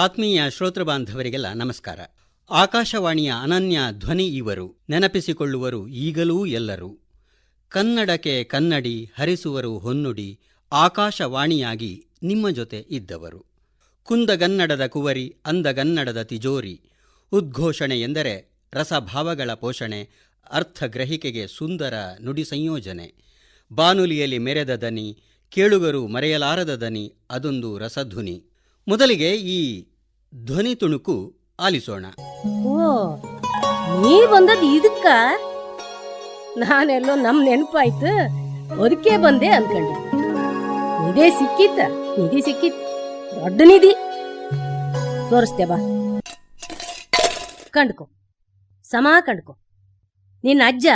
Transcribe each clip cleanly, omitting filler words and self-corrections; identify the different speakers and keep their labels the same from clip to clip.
Speaker 1: ಆತ್ಮೀಯ ಶ್ರೋತೃ ಬಾಂಧವರಿಗೆಲ್ಲ ನಮಸ್ಕಾರ. ಆಕಾಶವಾಣಿಯ ಅನನ್ಯ ಧ್ವನಿ ಇವರು, ನೆನಪಿಸಿಕೊಳ್ಳುವರು ಈಗಲೂ ಎಲ್ಲರೂ. ಕನ್ನಡಕ್ಕೆ ಕನ್ನಡಿ ಹರಿಸುವರು ಹೊನ್ನುಡಿ, ಆಕಾಶವಾಣಿಯಾಗಿ ನಿಮ್ಮ ಜೊತೆ ಇದ್ದವರು. ಕುಂದಗನ್ನಡದ ಕುವರಿ, ಅಂದಗನ್ನಡದ ತಿಜೋರಿ. ಉದ್ಘೋಷಣೆ ಎಂದರೆ ರಸಭಾವಗಳ ಪೋಷಣೆ, ಅರ್ಥಗ್ರಹಿಕೆಗೆ ಸುಂದರ ನುಡಿ ಸಂಯೋಜನೆ. ಬಾನುಲಿಯಲ್ಲಿ ಮೆರೆದ ದನಿ, ಕೇಳುಗರು ಮರೆಯಲಾರದ ದನಿ, ಅದೊಂದು ರಸಧ್ವನಿ. ಮೊದಲಿಗೆ ಈ ಧ್ವನಿ ತುಣುಕು ಆಲಿಸೋಣ.
Speaker 2: ಓ, ನೀ ಬಂದದ್ದು ಇದಕ್ಕ? ನಾನೆಲ್ಲೋ ನಮ್ ನೆನಪಾಯ್ತು, ಅದಕ್ಕೆ ಬಂದೆ ಅನ್ಕೊಂಡೆ. ನಿಧಿ ಸಿಕ್ಕಿತ್ತ, ದೊಡ್ಡ ನಿಧಿ. ತೋರಿಸ್ತೆ ಬಾ, ಕಂಡ್ಕೊ, ಕಂಡ್ಕೊ. ನಿನ್ನ ಅಜ್ಜ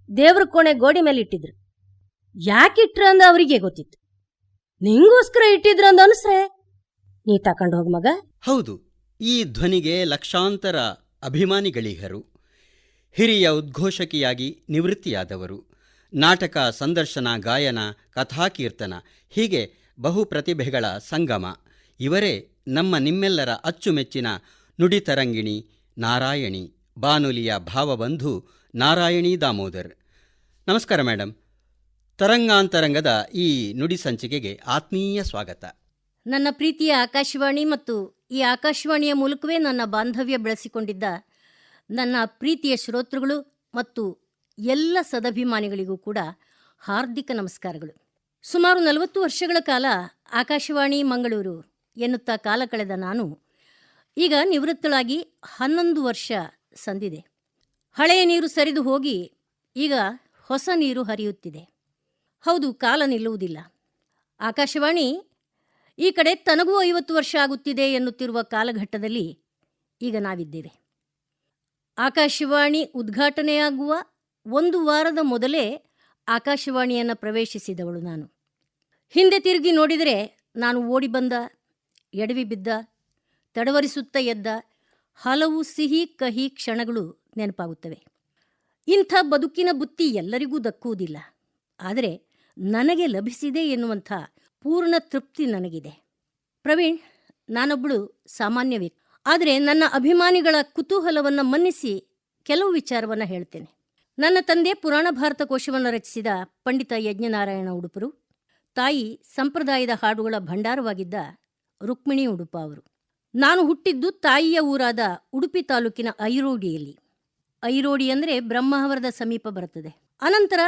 Speaker 2: ದೇವ್ರ ಕೋಣೆ ಗೋಡಿ ಮೇಲೆ ಇಟ್ಟಿದ್ರು. ಯಾಕಿಟ್ರ ಅಂದ ಅವರಿಗೆ ಗೊತ್ತಿತ್ತು. ನಿಂಗೋಸ್ಕರ ಇಟ್ಟಿದ್ರ ಅಂದ ಅನ್ಸ್ರೆ ನೀ ತಕೊಂಡು ಹೋಗ್ ಮಗ.
Speaker 1: ಹೌದು, ಈ ಧ್ವನಿಗೆ ಲಕ್ಷಾಂತರ ಅಭಿಮಾನಿಗಳಿಗರು. ಹಿರಿಯ ಉದ್ಘೋಷಕಿಯಾಗಿ ನಿವೃತ್ತಿಯಾದವರು. ನಾಟಕ, ಸಂದರ್ಶನ, ಗಾಯನ, ಕಥಾಕೀರ್ತನ ಹೀಗೆ ಬಹು ಪ್ರತಿಭೆಗಳ ಸಂಗಮ. ಇವರೇ ನಮ್ಮ ನಿಮ್ಮೆಲ್ಲರ ಅಚ್ಚುಮೆಚ್ಚಿನ ನುಡಿತರಂಗಿಣಿ ನಾರಾಯಣಿ, ಬಾನುಲಿಯ ಭಾವಬಂಧು ನಾರಾಯಣಿ ದಾಮೋದರ್. ನಮಸ್ಕಾರ ಮೇಡಮ್. ತರಂಗಾಂತರಂಗದ ಈ ನುಡಿ ಸಂಚಿಕೆಗೆ ಆತ್ಮೀಯ ಸ್ವಾಗತ.
Speaker 2: ನನ್ನ ಪ್ರೀತಿಯ ಆಕಾಶವಾಣಿ ಮತ್ತು ಈ ಆಕಾಶವಾಣಿಯ ಮೂಲಕವೇ ನನ್ನ ಬಾಂಧವ್ಯ ಬೆಳೆಸಿಕೊಂಡಿದ್ದ ನನ್ನ ಪ್ರೀತಿಯ ಶ್ರೋತೃಗಳು ಮತ್ತು ಎಲ್ಲ ಸದಭಿಮಾನಿಗಳಿಗೂ ಕೂಡ ಹಾರ್ದಿಕ ನಮಸ್ಕಾರಗಳು. ಸುಮಾರು 40 ವರ್ಷಗಳ ಕಾಲ ಆಕಾಶವಾಣಿ ಮಂಗಳೂರು ಎನ್ನುತ್ತಾ ಕಾಲ ಕಳೆದ ನಾನು ಈಗ ನಿವೃತ್ತಳಾಗಿ 11 ವರ್ಷ ಸಂದಿದೆ. ಹಳೆಯ ನೀರು ಸರಿದು ಹೋಗಿ ಈಗ ಹೊಸ ನೀರು ಹರಿಯುತ್ತಿದೆ. ಹೌದು, ಕಾಲ ನಿಲ್ಲುವುದಿಲ್ಲ. ಆಕಾಶವಾಣಿ ಈ ಕಡೆ ತನಗೂ 50 ವರ್ಷ ಆಗುತ್ತಿದೆ ಎನ್ನುತ್ತಿರುವ ಕಾಲಘಟ್ಟದಲ್ಲಿ ಈಗ ನಾವಿದ್ದೇವೆ. ಆಕಾಶವಾಣಿ ಉದ್ಘಾಟನೆಯಾಗುವ 1 ವಾರದ ಮೊದಲೇ ಆಕಾಶವಾಣಿಯನ್ನು ಪ್ರವೇಶಿಸಿದವಳು ನಾನು. ಹಿಂದೆ ತಿರುಗಿ ನೋಡಿದರೆ ನಾನು ಓಡಿ ಬಂದ, ಎಡವಿ ಬಿದ್ದ, ತಡವರಿಸುತ್ತಾ ಎದ್ದ ಹಲವು ಸಿಹಿ ಕಹಿ ಕ್ಷಣಗಳು ನೆನಪಾಗುತ್ತವೆ. ಇಂಥ ಬದುಕಿನ ಬುತ್ತಿ ಎಲ್ಲರಿಗೂ ದಕ್ಕುವುದಿಲ್ಲ. ಆದರೆ ನನಗೆ ಲಭಿಸಿದೆ ಎನ್ನುವಂಥ ಪೂರ್ಣ ತೃಪ್ತಿ ನನಗಿದೆ. ಪ್ರವೀಣ್, ನಾನೊಬ್ಬಳು ಸಾಮಾನ್ಯ ವ್ಯಕ್ತಿ. ಆದರೆ ನನ್ನ ಅಭಿಮಾನಿಗಳ ಕುತೂಹಲವನ್ನು ಮನ್ನಿಸಿ ಕೆಲವು ವಿಚಾರವನ್ನು ಹೇಳ್ತೇನೆ. ನನ್ನ ತಂದೆ ಪುರಾಣ ಭಾರತ ಕೋಶವನ್ನು ರಚಿಸಿದ ಪಂಡಿತ ಯಜ್ಞನಾರಾಯಣ ಉಡುಪರು, ತಾಯಿ ಸಂಪ್ರದಾಯದ ಹಾಡುಗಳ ಭಂಡಾರವಾಗಿದ್ದ ರುಕ್ಮಿಣಿ ಉಡುಪ ಅವರು. ನಾನು ಹುಟ್ಟಿದ್ದು ತಾಯಿಯ ಊರಾದ ಉಡುಪಿ ತಾಲೂಕಿನ ಐರೋಡಿಯಲ್ಲಿ. ಐರೋಡಿ ಅಂದರೆ ಬ್ರಹ್ಮಾವರದ ಸಮೀಪ ಬರುತ್ತದೆ. ಅನಂತರ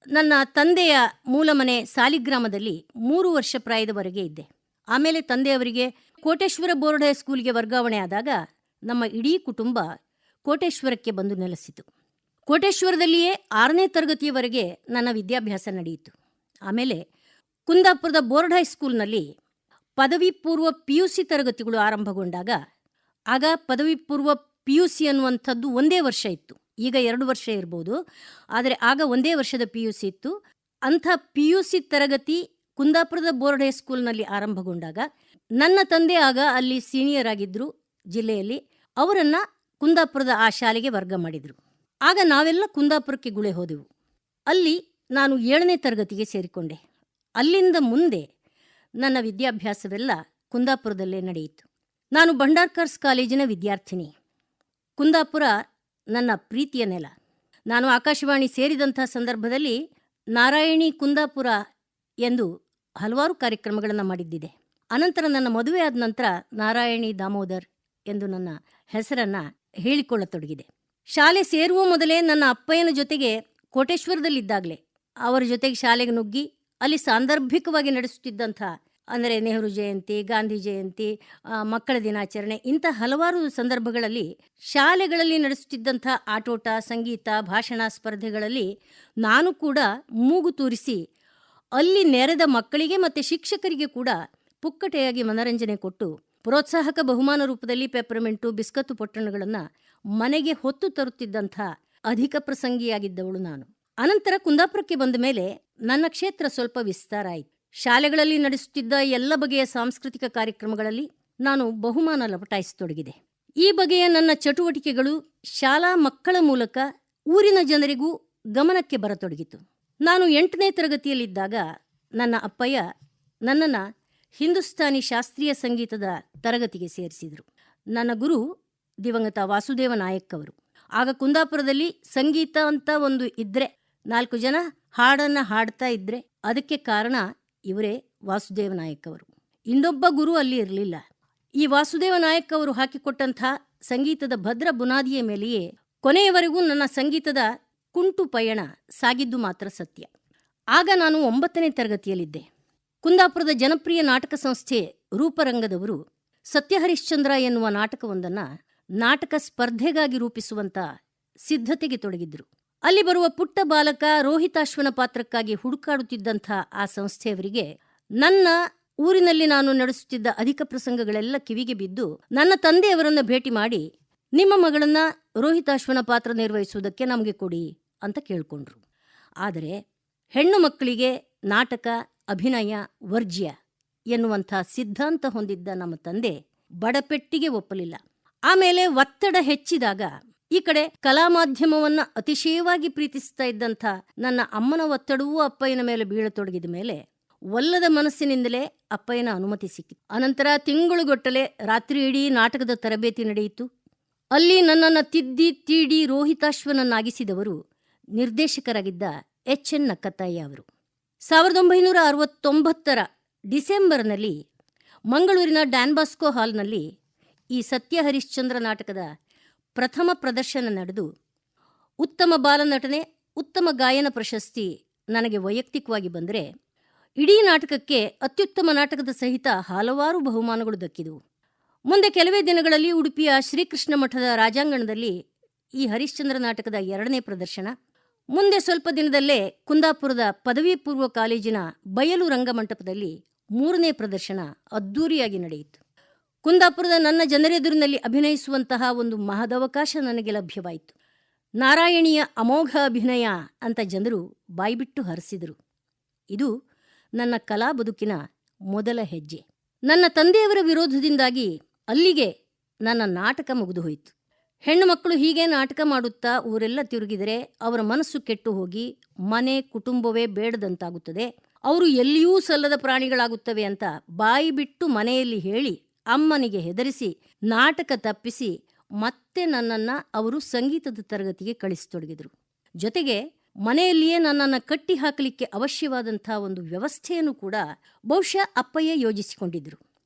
Speaker 2: ನನ್ನ ತಂದೆಯ ಮೂಲಮನೆ ಸಾಲಿಗ್ರಾಮದಲ್ಲಿ 3 ವರ್ಷ ಪ್ರಾಯದವರೆಗೆ ಇದ್ದೆ. ಆಮೇಲೆ ತಂದೆಯವರಿಗೆ ಕೋಟೇಶ್ವರ ಬೋರ್ಡ್ ಹೈಸ್ಕೂಲ್ಗೆ ವರ್ಗಾವಣೆ ಆದಾಗ ನಮ್ಮ ಇಡೀ ಕುಟುಂಬ ಕೋಟೇಶ್ವರಕ್ಕೆ ಬಂದು ನೆಲೆಸಿತು. ಕೋಟೇಶ್ವರದಲ್ಲಿಯೇ 6ನೇ ತರಗತಿಯವರೆಗೆ ನನ್ನ ವಿದ್ಯಾಭ್ಯಾಸ ನಡೆಯಿತು. ಆಮೇಲೆ ಕುಂದಾಪುರದ ಬೋರ್ಡ್ ಹೈಸ್ಕೂಲ್ನಲ್ಲಿ ಪದವಿ ಪೂರ್ವ PUC ತರಗತಿಗಳು ಆರಂಭಗೊಂಡಾಗ, ಆಗ ಪದವಿ ಪೂರ್ವ PUC ಅನ್ನುವಂಥದ್ದು 1 ವರ್ಷ ಇತ್ತು. ಈಗ 2 ವರ್ಷ ಇರ್ಬೋದು, ಆದರೆ ಆಗ 1 ವರ್ಷದ PUC ಇತ್ತು. ಅಂಥ PUC ತರಗತಿ ಕುಂದಾಪುರದ ಬೋರ್ಡ್ ಹೈಸ್ಕೂಲ್ನಲ್ಲಿ ಆರಂಭಗೊಂಡಾಗ ನನ್ನ ತಂದೆ ಆಗ ಅಲ್ಲಿ ಸೀನಿಯರ್ ಆಗಿದ್ದರು ಜಿಲ್ಲೆಯಲ್ಲಿ. ಅವರನ್ನು ಕುಂದಾಪುರದ ಆ ಶಾಲೆಗೆ ವರ್ಗ ಮಾಡಿದರು. ಆಗ ನಾವೆಲ್ಲ ಕುಂದಾಪುರಕ್ಕೆ ಗುಳೆ ಹೋದೆವು. ಅಲ್ಲಿ ನಾನು 7ನೇ ತರಗತಿಗೆ ಸೇರಿಕೊಂಡೆ. ಅಲ್ಲಿಂದ ಮುಂದೆ ನನ್ನ ವಿದ್ಯಾಭ್ಯಾಸವೆಲ್ಲ ಕುಂದಾಪುರದಲ್ಲೇ ನಡೆಯಿತು. ನಾನು ಭಂಡಾರ್ಕರ್ಸ್ ಕಾಲೇಜಿನ ವಿದ್ಯಾರ್ಥಿನಿ. ಕುಂದಾಪುರ ನನ್ನ ಪ್ರೀತಿಯ ನೆಲ. ನಾನು ಆಕಾಶವಾಣಿ ಸೇರಿದಂಥ ಸಂದರ್ಭದಲ್ಲಿ ನಾರಾಯಣಿ ಕುಂದಾಪುರ ಎಂದು ಹಲವಾರು ಕಾರ್ಯಕ್ರಮಗಳನ್ನು ಮಾಡಿದ್ದಿದೆ. ಅನಂತರ ನನ್ನ ಮದುವೆ ಆದ ನಂತರ ನಾರಾಯಣಿ ದಾಮೋದರ್ ಎಂದು ನನ್ನ ಹೆಸರನ್ನು ಹೇಳಿಕೊಳ್ಳತೊಡಗಿದೆ. ಶಾಲೆ ಸೇರುವ ಮೊದಲೇ ನನ್ನ ಅಪ್ಪಯ್ಯನ ಜೊತೆಗೆ ಕೋಟೇಶ್ವರದಲ್ಲಿದ್ದಾಗಲೇ ಅವರ ಜೊತೆಗೆ ಶಾಲೆಗೆ ನುಗ್ಗಿ ಅಲ್ಲಿ ಸಾಂದರ್ಭಿಕವಾಗಿ ನಡೆಸುತ್ತಿದ್ದಂಥ, ಅಂದರೆ ನೆಹರು ಜಯಂತಿ, ಗಾಂಧಿ ಜಯಂತಿ, ಮಕ್ಕಳ ದಿನಾಚರಣೆ, ಇಂಥ ಹಲವಾರು ಸಂದರ್ಭಗಳಲ್ಲಿ ಶಾಲೆಗಳಲ್ಲಿ ನಡೆಸುತ್ತಿದ್ದಂಥ ಆಟೋಟ, ಸಂಗೀತ, ಭಾಷಣ ಸ್ಪರ್ಧೆಗಳಲ್ಲಿ ನಾನು ಕೂಡ ಮೂಗು ತೂರಿಸಿ ಅಲ್ಲಿ ನೆರೆದ ಮಕ್ಕಳಿಗೆ ಮತ್ತು ಶಿಕ್ಷಕರಿಗೆ ಕೂಡ ಪುಕ್ಕಟೆಯಾಗಿ ಮನರಂಜನೆ ಕೊಟ್ಟು ಪ್ರೋತ್ಸಾಹಕ ಬಹುಮಾನ ರೂಪದಲ್ಲಿ ಪೆಪ್ಪರ್ಮೆಂಟು, ಬಿಸ್ಕತ್ತು ಪೊಟ್ಟಣಗಳನ್ನು ಮನೆಗೆ ಹೊತ್ತು ತರುತ್ತಿದ್ದಂಥ ಅಧಿಕ ಪ್ರಸಂಗಿಯಾಗಿದ್ದವಳು ನಾನು. ಅನಂತರ ಕುಂದಾಪುರಕ್ಕೆ ಬಂದ ಮೇಲೆ ನನ್ನ ಕ್ಷೇತ್ರ ಸ್ವಲ್ಪ ವಿಸ್ತಾರ ಆಯಿತು. ಶಾಲೆಗಳಲ್ಲಿ ನಡೆಸುತ್ತಿದ್ದ ಎಲ್ಲ ಬಗೆಯ ಸಾಂಸ್ಕೃತಿಕ ಕಾರ್ಯಕ್ರಮಗಳಲ್ಲಿ ನಾನು ಬಹುಮಾನ ಲಪಟಾಯಿಸತೊಡಗಿದೆ. ಈ ಬಗೆಯ ನನ್ನ ಚಟುವಟಿಕೆಗಳು ಶಾಲಾ ಮಕ್ಕಳ ಮೂಲಕ ಊರಿನ ಜನರಿಗೂ ಗಮನಕ್ಕೆ ಬರತೊಡಗಿತು. ನಾನು 8ನೇ ತರಗತಿಯಲ್ಲಿದ್ದಾಗ ನನ್ನ ಅಪ್ಪಯ್ಯ ನನ್ನನ್ನು ಹಿಂದೂಸ್ತಾನಿ ಶಾಸ್ತ್ರೀಯ ಸಂಗೀತದ ತರಗತಿಗೆ ಸೇರಿಸಿದರು. ನನ್ನ ಗುರು ದಿವಂಗತ ವಾಸುದೇವ ನಾಯಕ್ ಅವರು. ಆಗ ಕುಂದಾಪುರದಲ್ಲಿ ಸಂಗೀತ ಅಂತ ಒಂದು ಇದ್ರೆ 4 ಜನ ಹಾಡನ್ನು ಹಾಡ್ತಾ ಇದ್ರೆ ಅದಕ್ಕೆ ಕಾರಣ ಇವರೇ ವಾಸುದೇವ ನಾಯಕ್ ಅವರು. ಇನ್ನೊಬ್ಬ ಗುರು ಅಲ್ಲಿ ಇರಲಿಲ್ಲ. ಈ ವಾಸುದೇವ ನಾಯಕ್ ಅವರು ಹಾಕಿಕೊಟ್ಟಂಥ ಸಂಗೀತದ ಭದ್ರ ಬುನಾದಿಯ ಮೇಲೆಯೇ ಕೊನೆಯವರೆಗೂ ನನ್ನ ಸಂಗೀತದ ಕುಂಟು ಪಯಣ ಸಾಗಿದ್ದು ಮಾತ್ರ ಸತ್ಯ. ಆಗ ನಾನು 9ನೇ ತರಗತಿಯಲ್ಲಿದ್ದೆ. ಕುಂದಾಪುರದ ಜನಪ್ರಿಯ ನಾಟಕ ಸಂಸ್ಥೆ ರೂಪರಂಗದವರು ಸತ್ಯಹರಿಶ್ಚಂದ್ರ ಎನ್ನುವ ನಾಟಕವೊಂದನ್ನು ನಾಟಕ ಸ್ಪರ್ಧೆಗಾಗಿ ರೂಪಿಸುವಂತ ಸಿದ್ಧತೆಗೆ ತೊಡಗಿದ್ರು. ಅಲ್ಲಿ ಬರುವ ಪುಟ್ಟ ಬಾಲಕ ರೋಹಿತಾಶ್ವನ ಪಾತ್ರಕ್ಕಾಗಿ ಹುಡುಕಾಡುತ್ತಿದ್ದಂಥ ಆ ಸಂಸ್ಥೆಯವರಿಗೆ ನನ್ನ ಊರಿನಲ್ಲಿ ನಾನು ನಡೆಸುತ್ತಿದ್ದ ಅಧಿಕ ಪ್ರಸಂಗಗಳೆಲ್ಲ ಕಿವಿಗೆ ಬಿದ್ದು ನನ್ನ ತಂದೆಯವರನ್ನು ಭೇಟಿ ಮಾಡಿ, ನಿಮ್ಮ ಮಗಳನ್ನ ರೋಹಿತಾಶ್ವನ ಪಾತ್ರ ನಿರ್ವಹಿಸುವುದಕ್ಕೆ ನಮಗೆ ಕೊಡಿ ಅಂತ ಕೇಳ್ಕೊಂಡ್ರು. ಆದರೆ ಹೆಣ್ಣು ಮಕ್ಕಳಿಗೆ ನಾಟಕ ಅಭಿನಯ ವರ್ಜ್ಯ ಎನ್ನುವಂಥ ಸಿದ್ಧಾಂತ ಹೊಂದಿದ್ದ ನಮ್ಮ ತಂದೆ ಬಡಪೆಟ್ಟಿಗೆ ಒಪ್ಪಲಿಲ್ಲ. ಆಮೇಲೆ ಒತ್ತಡ ಹೆಚ್ಚಿದಾಗ ಈ ಕಡೆ ಕಲಾ ಮಾಧ್ಯಮವನ್ನ ಅತಿಶಯವಾಗಿ ಪ್ರೀತಿಸ್ತಾ ಇದ್ದಂಥ ನನ್ನ ಅಮ್ಮನ ಒತ್ತಡವೂ ಅಪ್ಪಯ್ಯನ ಮೇಲೆ ಬೀಳತೊಡಗಿದ ಮೇಲೆ ಒಲ್ಲದ ಮನಸ್ಸಿನಿಂದಲೇ ಅಪ್ಪಯ್ಯನ ಅನುಮತಿ ಸಿಕ್ಕಿತು. ಅನಂತರ ತಿಂಗಳುಗಟ್ಟಲೆ ರಾತ್ರಿ ಇಡೀ ನಾಟಕದ ತರಬೇತಿ ನಡೆಯಿತು. ಅಲ್ಲಿ ನನ್ನನ್ನು ತಿದ್ದಿ ತೀಡಿ ರೋಹಿತಾಶ್ವನನ್ನಾಗಿಸಿದವರು ನಿರ್ದೇಶಕರಾಗಿದ್ದ HN ನಕ್ಕತ್ತಯ್ಯ ಅವರು. 1969 ಡಿಸೆಂಬರ್ನಲ್ಲಿ ಮಂಗಳೂರಿನ ಡ್ಯಾನ್ಬಾಸ್ಕೋ ಹಾಲ್ನಲ್ಲಿ ಈ ಸತ್ಯ ಹರಿಶ್ಚಂದ್ರ ನಾಟಕದ ಪ್ರಥಮ ಪ್ರದರ್ಶನ ನಡೆದು ಉತ್ತಮ ಬಾಲನಟನೆ, ಉತ್ತಮ ಗಾಯನ ಪ್ರಶಸ್ತಿ ನನಗೆ ವೈಯಕ್ತಿಕವಾಗಿ ಬಂದರೆ, ಇಡೀ ನಾಟಕಕ್ಕೆ ಅತ್ಯುತ್ತಮ ನಾಟಕದ ಸಹಿತ ಹಲವಾರು ಬಹುಮಾನಗಳು ದಕ್ಕಿದವು. ಮುಂದೆ ಕೆಲವೇ ದಿನಗಳಲ್ಲಿ ಉಡುಪಿಯ ಶ್ರೀಕೃಷ್ಣ ಮಠದ ರಾಜಾಂಗಣದಲ್ಲಿ ಈ ಹರಿಶ್ಚಂದ್ರ ನಾಟಕದ 2ನೇ ಪ್ರದರ್ಶನ, ಮುಂದೆ ಸ್ವಲ್ಪ ದಿನದಲ್ಲೇ ಕುಂದಾಪುರದ ಪದವಿ ಪೂರ್ವ ಕಾಲೇಜಿನ ಬಯಲು ರಂಗಮಂಟಪದಲ್ಲಿ 3ನೇ ಪ್ರದರ್ಶನ ಅದ್ದೂರಿಯಾಗಿ ನಡೆಯಿತು. ಕುಂದಾಪುರದ ನನ್ನ ಜನರೆದುರಿನಲ್ಲಿ ಅಭಿನಯಿಸುವಂತಹ ಒಂದು ಮಹದವಕಾಶ ನನಗೆ ಲಭ್ಯವಾಯಿತು. ನಾರಾಯಣಿಯ ಅಮೋಘ ಅಭಿನಯ ಅಂತ ಜನರು ಬಾಯ್ಬಿಟ್ಟು ಹರಿಸಿದರು. ಇದು ನನ್ನ ಕಲಾ ಬದುಕಿನ ಮೊದಲ ಹೆಜ್ಜೆ. ನನ್ನ ತಂದೆಯವರ ವಿರೋಧದಿಂದಾಗಿ ಅಲ್ಲಿಗೆ ನನ್ನ ನಾಟಕ ಮುಗಿದು ಹೋಯಿತು. ಹೆಣ್ಣು ಮಕ್ಕಳು ಹೀಗೆ ನಾಟಕ ಮಾಡುತ್ತಾ ಊರೆಲ್ಲ ತಿರುಗಿದರೆ ಅವರ ಮನಸ್ಸು ಕೆಟ್ಟು ಹೋಗಿ ಮನೆ ಕುಟುಂಬವೇ ಬೇಡದಂತಾಗುತ್ತದೆ, ಅವರು ಎಲ್ಲಿಯೂ ಸಲ್ಲದ ಪ್ರಾಣಿಗಳಾಗುತ್ತವೆ ಅಂತ ಬಾಯಿ ಬಿಟ್ಟು ಮನೆಯಲ್ಲಿ ಹೇಳಿ ಅಮ್ಮನಿಗೆ ಹೆದರಿಸಿ ನಾಟಕ ತಪ್ಪಿಸಿ ಮತ್ತೆ ನನ್ನನ್ನು ಅವರು ಸಂಗೀತದ ತರಗತಿಗೆ ಕಳಿಸತೊಡಗಿದರು. ಜೊತೆಗೆ ಮನೆಯಲ್ಲಿಯೇ ನನ್ನನ್ನು ಕಟ್ಟಿ ಹಾಕಲಿಕ್ಕೆ ಅವಶ್ಯವಾದಂಥ ಒಂದು ವ್ಯವಸ್ಥೆಯನ್ನು ಕೂಡ ಬಹುಶಃ ಅಪ್ಪಯ್ಯ ಯೋಜಿಸಿಕೊಂಡಿದ್ದರು.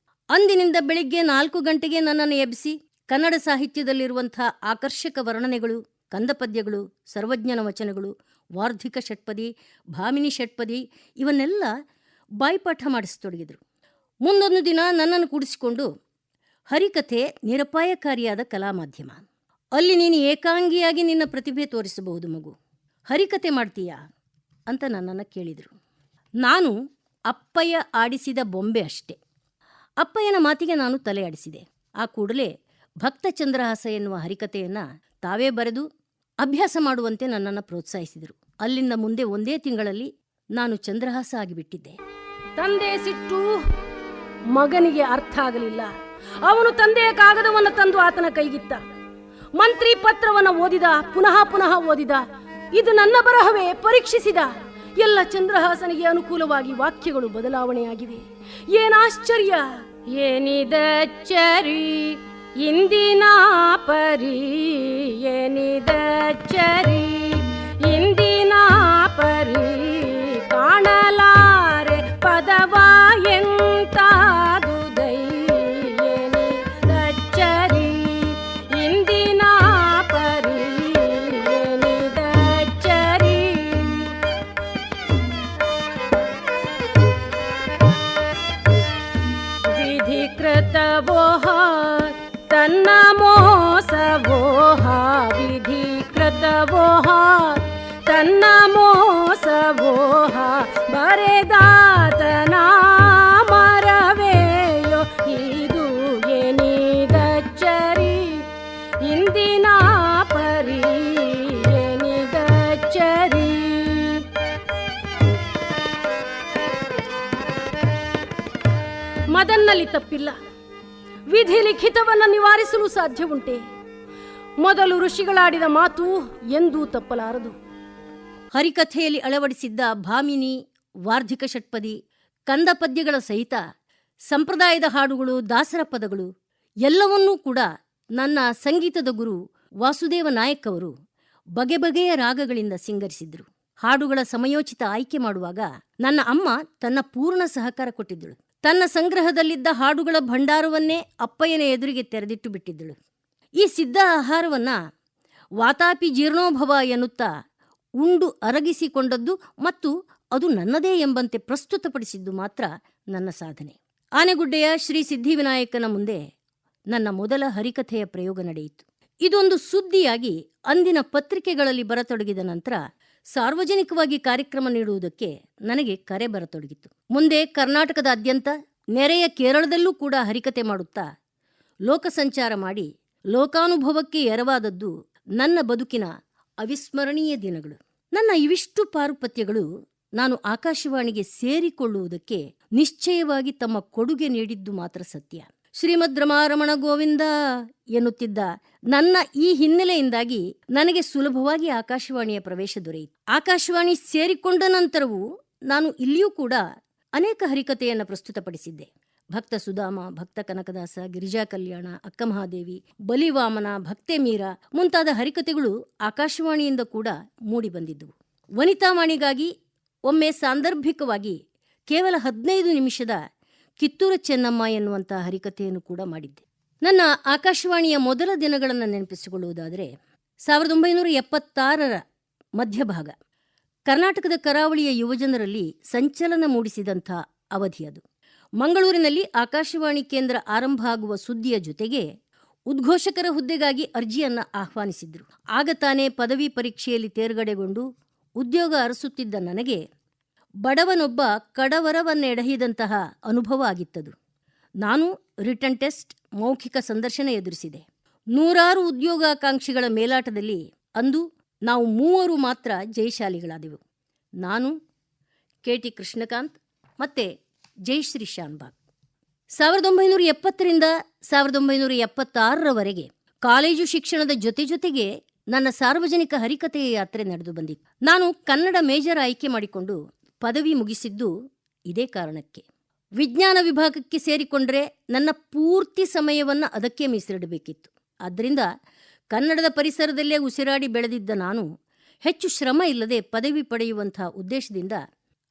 Speaker 2: ಅಂದಿನಿಂದ ಬೆಳಿಗ್ಗೆ 4 ಗಂಟೆಗೆ ನನ್ನನ್ನು ಎಬ್ಬಿಸಿ ಕನ್ನಡ ಸಾಹಿತ್ಯದಲ್ಲಿರುವಂಥ ಆಕರ್ಷಕ ವರ್ಣನೆಗಳು, ಕಂದಪದ್ಯಗಳು, ಸರ್ವಜ್ಞನ ವಚನಗಳು, ವಾರ್ಧಿಕ ಷಟ್ಪದಿ, ಭಾಮಿನಿ ಷಟ್ಪದಿ ಇವನ್ನೆಲ್ಲ ಬಾಯ್ಪಾಠ ಮಾಡಿಸತೊಡಗಿದರು. ಮುಂದೊಂದು ದಿನ ನನ್ನನ್ನು ಕೂಡಿಸಿಕೊಂಡು, ಹರಿಕಥೆ ನಿರಪಾಯಕಾರಿಯಾದ ಕಲಾ ಮಾಧ್ಯಮ, ಅಲ್ಲಿ ನೀನು ಏಕಾಂಗಿಯಾಗಿ ನಿನ್ನ ಪ್ರತಿಭೆ ತೋರಿಸಬಹುದು ಮಗು, ಹರಿಕಥೆ ಮಾಡ್ತೀಯಾ ಅಂತ ನನ್ನನ್ನು ಕೇಳಿದರು. ನಾನು ಅಪ್ಪಯ್ಯ ಆಡಿಸಿದ ಬೊಂಬೆ ಅಷ್ಟೆ. ಅಪ್ಪಯ್ಯನ ಮಾತಿಗೆ ನಾನು ತಲೆ ಆಡಿಸಿದೆ. ಆ ಕೂಡಲೇ ಭಕ್ತ ಚಂದ್ರಹಾಸ ಎನ್ನುವ ಹರಿಕಥೆಯನ್ನು ತಾವೇ ಬರೆದು ಅಭ್ಯಾಸ ಮಾಡುವಂತೆ ನನ್ನನ್ನು ಪ್ರೋತ್ಸಾಹಿಸಿದರು. ಅಲ್ಲಿಂದ ಮುಂದೆ 1 ತಿಂಗಳಲ್ಲಿ ನಾನು ಚಂದ್ರಹಾಸ ಆಗಿಬಿಟ್ಟಿದ್ದೆ.
Speaker 3: ತಂದೆ ಸಿಟ್ಟು ಮಗನಿಗೆ ಅರ್ಥ ಆಗಲಿಲ್ಲ. ಅವನು ತಂದೆಯ ಕಾಗದವನ್ನು ತಂದು ಆತನ ಕೈಗಿತ್ತ. ಮಂತ್ರಿ ಪತ್ರವನ್ನು ಓದಿದ, ಪುನಃ ಓದಿದ. ಇದು ನನ್ನ ಬರಹವೇ ಪರೀಕ್ಷಿಸಿದ. ಎಲ್ಲ ಚಂದ್ರಹಾಸನಿಗೆ ಅನುಕೂಲವಾಗಿ ವಾಕ್ಯಗಳು ಬದಲಾವಣೆಯಾಗಿವೆ. ಏನಾಶ್ಚರ್ಯ! ಏನಿದಚ್ಚರಿ ಇಂದಿನ ಪರಿ, ಏನಿದಚ್ಚರಿ ಇಂದಿನ ಪರಿ, ಕಾಣಲಾರೆ ಪದವ ಎಂತಾದುದೈ, ಏನಿದಚ್ಚರಿ ಇಂದಿನ ಪರಿ, ಏನಿದಚ್ಚರಿ. ವಿಧಿಕೃತವೋಹ ತನ್ನ ಮೋಸವೋಹ, ವಿಧಿಕೃತವೋಹ ತನ್ನ ಮೋಸವೋಹ, ಬರೆದಾತನ ಮರವೇಯೋ ಇದು, ಏನಿದಚ್ಚರಿ ಇಂದಿನ ಪರಿ, ಏನಿದಚ್ಚರಿ. ಮದನ್ನಲ್ಲಿ ತಪ್ಪಿಲ್ಲ. ವಿಧಿ ಲಿಖಿತವನ್ನು ನಿವಾರಿಸಲು ಸಾಧ್ಯವುಂಟೆ? ಮೊದಲು ಋಷಿಗಳಾಡಿದ ಮಾತು ಎಂದೂ ತಪ್ಪಲಾರದು.
Speaker 2: ಹರಿಕಥೆಯಲ್ಲಿ ಅಳವಡಿಸಿದ್ದ ಭಾಮಿನಿ, ವಾರ್ಧಿಕ ಷಟ್ಪದಿ, ಕಂದಪದ್ಯಗಳ ಸಹಿತ ಸಂಪ್ರದಾಯದ ಹಾಡುಗಳು, ದಾಸರ ಪದಗಳು ಎಲ್ಲವನ್ನೂ ಕೂಡ ನನ್ನ ಸಂಗೀತದ ಗುರು ವಾಸುದೇವ ನಾಯಕ್ ಅವರು ಬಗೆ ಬಗೆಯ ರಾಗಗಳಿಂದ ಸಿಂಗರಿಸಿದ್ರು. ಹಾಡುಗಳ ಸಮಯೋಚಿತ ಆಯ್ಕೆ ಮಾಡುವಾಗ ನನ್ನ ಅಮ್ಮ ತನ್ನ ಪೂರ್ಣ ಸಹಕಾರ ಕೊಟ್ಟಿದ್ದಳು. ತನ್ನ ಸಂಗ್ರಹದಲ್ಲಿದ್ದ ಹಾಡುಗಳ ಭಂಡಾರವನ್ನೇ ಅಪ್ಪಯ್ಯನ ಎದುರಿಗೆ ತೆರೆದಿಟ್ಟು ಬಿಟ್ಟಿದ್ದಳು. ಈ ಸಿದ್ಧ ಆಹಾರವನ್ನ ವಾತಾಪಿ ಜೀರ್ಣೋಭವ ಎನ್ನುತ್ತಾ ಉಂಡು ಅರಗಿಸಿಕೊಂಡದ್ದು ಮತ್ತು ಅದು ನನ್ನದೇ ಎಂಬಂತೆ ಪ್ರಸ್ತುತಪಡಿಸಿದ್ದು ಮಾತ್ರ ನನ್ನ ಸಾಧನೆ. ಆನೆಗುಡ್ಡೆಯ ಶ್ರೀ ಸಿದ್ಧಿವಿನಾಯಕನ ಮುಂದೆ ನನ್ನ ಮೊದಲ ಹರಿಕಥೆಯ ಪ್ರಯೋಗ ನಡೆಯಿತು. ಇದೊಂದು ಸುದ್ದಿಯಾಗಿ ಅಂದಿನ ಪತ್ರಿಕೆಗಳಲ್ಲಿ ಬರತೊಡಗಿದ ನಂತರ ಸಾರ್ವಜನಿಕವಾಗಿ ಕಾರ್ಯಕ್ರಮ ನೀಡುವುದಕ್ಕೆ ನನಗೆ ಕರೆ ಬರತೊಡಗಿತು. ಮುಂದೆ ಕರ್ನಾಟಕದಾದ್ಯಂತ, ನೆರೆಯ ಕೇರಳದಲ್ಲೂ ಕೂಡ ಹರಿಕತೆ ಮಾಡುತ್ತಾ ಲೋಕಸಂಚಾರ ಮಾಡಿ ಲೋಕಾನುಭವಕ್ಕೆ ಎರವಾದದ್ದು ನನ್ನ ಬದುಕಿನ ಅವಿಸ್ಮರಣೀಯ ದಿನಗಳು. ನನ್ನ ಇವಿಷ್ಟು ಪಾರುಪತ್ಯಗಳು ನಾನು ಆಕಾಶವಾಣಿಗೆ ಸೇರಿಕೊಳ್ಳುವುದಕ್ಕೆ ನಿಶ್ಚಯವಾಗಿ ತಮ್ಮ ಕೊಡುಗೆ ನೀಡಿದ್ದು ಮಾತ್ರ ಸತ್ಯ. ಶ್ರೀಮದ್ ರಮಾರಮಣ ಗೋವಿಂದ ಎನ್ನುತ್ತಿದ್ದ ನನ್ನ ಈ ಹಿನ್ನೆಲೆಯಿಂದಾಗಿ ನನಗೆ ಸುಲಭವಾಗಿ ಆಕಾಶವಾಣಿಯ ಪ್ರವೇಶ ದೊರೆಯಿತು. ಆಕಾಶವಾಣಿ ಸೇರಿಕೊಂಡ ನಂತರವೂ ನಾನು ಇಲ್ಲಿಯೂ ಕೂಡ ಅನೇಕ ಹರಿಕತೆಯನ್ನು ಪ್ರಸ್ತುತಪಡಿಸಿದ್ದೆ. ಭಕ್ತ ಸುಧಾಮ, ಭಕ್ತ ಕನಕದಾಸ, ಗಿರಿಜಾ ಕಲ್ಯಾಣ, ಅಕ್ಕ ಮಹಾದೇವಿ, ಬಲಿವಾಮನ, ಭಕ್ತೆ ಮೀರ ಮುಂತಾದ ಹರಿಕತೆಗಳು ಆಕಾಶವಾಣಿಯಿಂದ ಕೂಡ ಮೂಡಿ ಬಂದಿದ್ದವು. ವನಿತಾವಾಣಿಗಾಗಿ ಒಮ್ಮೆ ಸಾಂದರ್ಭಿಕವಾಗಿ ಕೇವಲ 15 ನಿಮಿಷದ ಕಿತ್ತೂರ ಚೆನ್ನಮ್ಮ ಎನ್ನುವಂಥ ಹರಿಕತೆಯನ್ನು ಕೂಡ ಮಾಡಿದ್ದೆ. ನನ್ನ ಆಕಾಶವಾಣಿಯ ಮೊದಲ ದಿನಗಳನ್ನು ನೆನಪಿಸಿಕೊಳ್ಳುವುದಾದರೆ 1976ರ ಮಧ್ಯಭಾಗ ಕರ್ನಾಟಕದ ಕರಾವಳಿಯ ಯುವಜನರಲ್ಲಿ ಸಂಚಲನ ಮೂಡಿಸಿದಂಥ ಅವಧಿ ಅದು. ಮಂಗಳೂರಿನಲ್ಲಿ ಆಕಾಶವಾಣಿ ಕೇಂದ್ರ ಆರಂಭ ಆಗುವ ಸುದ್ದಿಯ ಜೊತೆಗೆ ಉದ್ಘೋಷಕರ ಹುದ್ದೆಗಾಗಿ ಅರ್ಜಿಯನ್ನು ಆಹ್ವಾನಿಸಿದ್ರು. ಆಗ ತಾನೇ ಪದವಿ ಪರೀಕ್ಷೆಯಲ್ಲಿ ತೇರ್ಗಡೆಗೊಂಡು ಉದ್ಯೋಗ ಅರಸುತ್ತಿದ್ದ ನನಗೆ ಬಡವನೊಬ್ಬ ಕಡವರವನ್ನೆಡಹಿದಂತಹ ಅನುಭವ ಆಗಿತ್ತದು. ನಾನು ರಿಟರ್ನ್ ಟೆಸ್ಟ್, ಮೌಖಿಕ ಸಂದರ್ಶನ ಎದುರಿಸಿದೆ. ನೂರಾರು ಉದ್ಯೋಗಾಕಾಂಕ್ಷಿಗಳ ಮೇಲಾಟದಲ್ಲಿ ಅಂದು ನಾವು 3 ಮಾತ್ರ ಜಯಶಾಲಿಗಳಾದೆವು. ನಾನು, KT ಕೃಷ್ಣಕಾಂತ್ ಮತ್ತು ಜಯಶ್ರೀ ಶಾನ್ಭಾಗ್. 1970ರಿಂದ 1976ರವರೆಗೆ ಕಾಲೇಜು ಶಿಕ್ಷಣದ ಜೊತೆಗೆ ನನ್ನ ಸಾರ್ವಜನಿಕ ಹರಿಕತೆಯ ಯಾತ್ರೆ ನಡೆದು ಬಂದಿತ್ತು. ನಾನು ಕನ್ನಡ ಮೇಜರ್ ಆಯ್ಕೆ ಮಾಡಿಕೊಂಡು ಪದವಿ ಮುಗಿಸಿದ್ದು ಇದೇ ಕಾರಣಕ್ಕೆ. ವಿಜ್ಞಾನ ವಿಭಾಗಕ್ಕೆ ಸೇರಿಕೊಂಡ್ರೆ ನನ್ನ ಪೂರ್ತಿ ಸಮಯವನ್ನು ಅದಕ್ಕೆ ಮೀಸಲಿಡಬೇಕಿತ್ತು. ಆದ್ದರಿಂದ ಕನ್ನಡದ ಪರಿಸರದಲ್ಲೇ ಉಸಿರಾಡಿ ಬೆಳೆದಿದ್ದ ನಾನು ಹೆಚ್ಚು ಶ್ರಮ ಇಲ್ಲದೆ ಪದವಿ ಪಡೆಯುವಂಥ ಉದ್ದೇಶದಿಂದ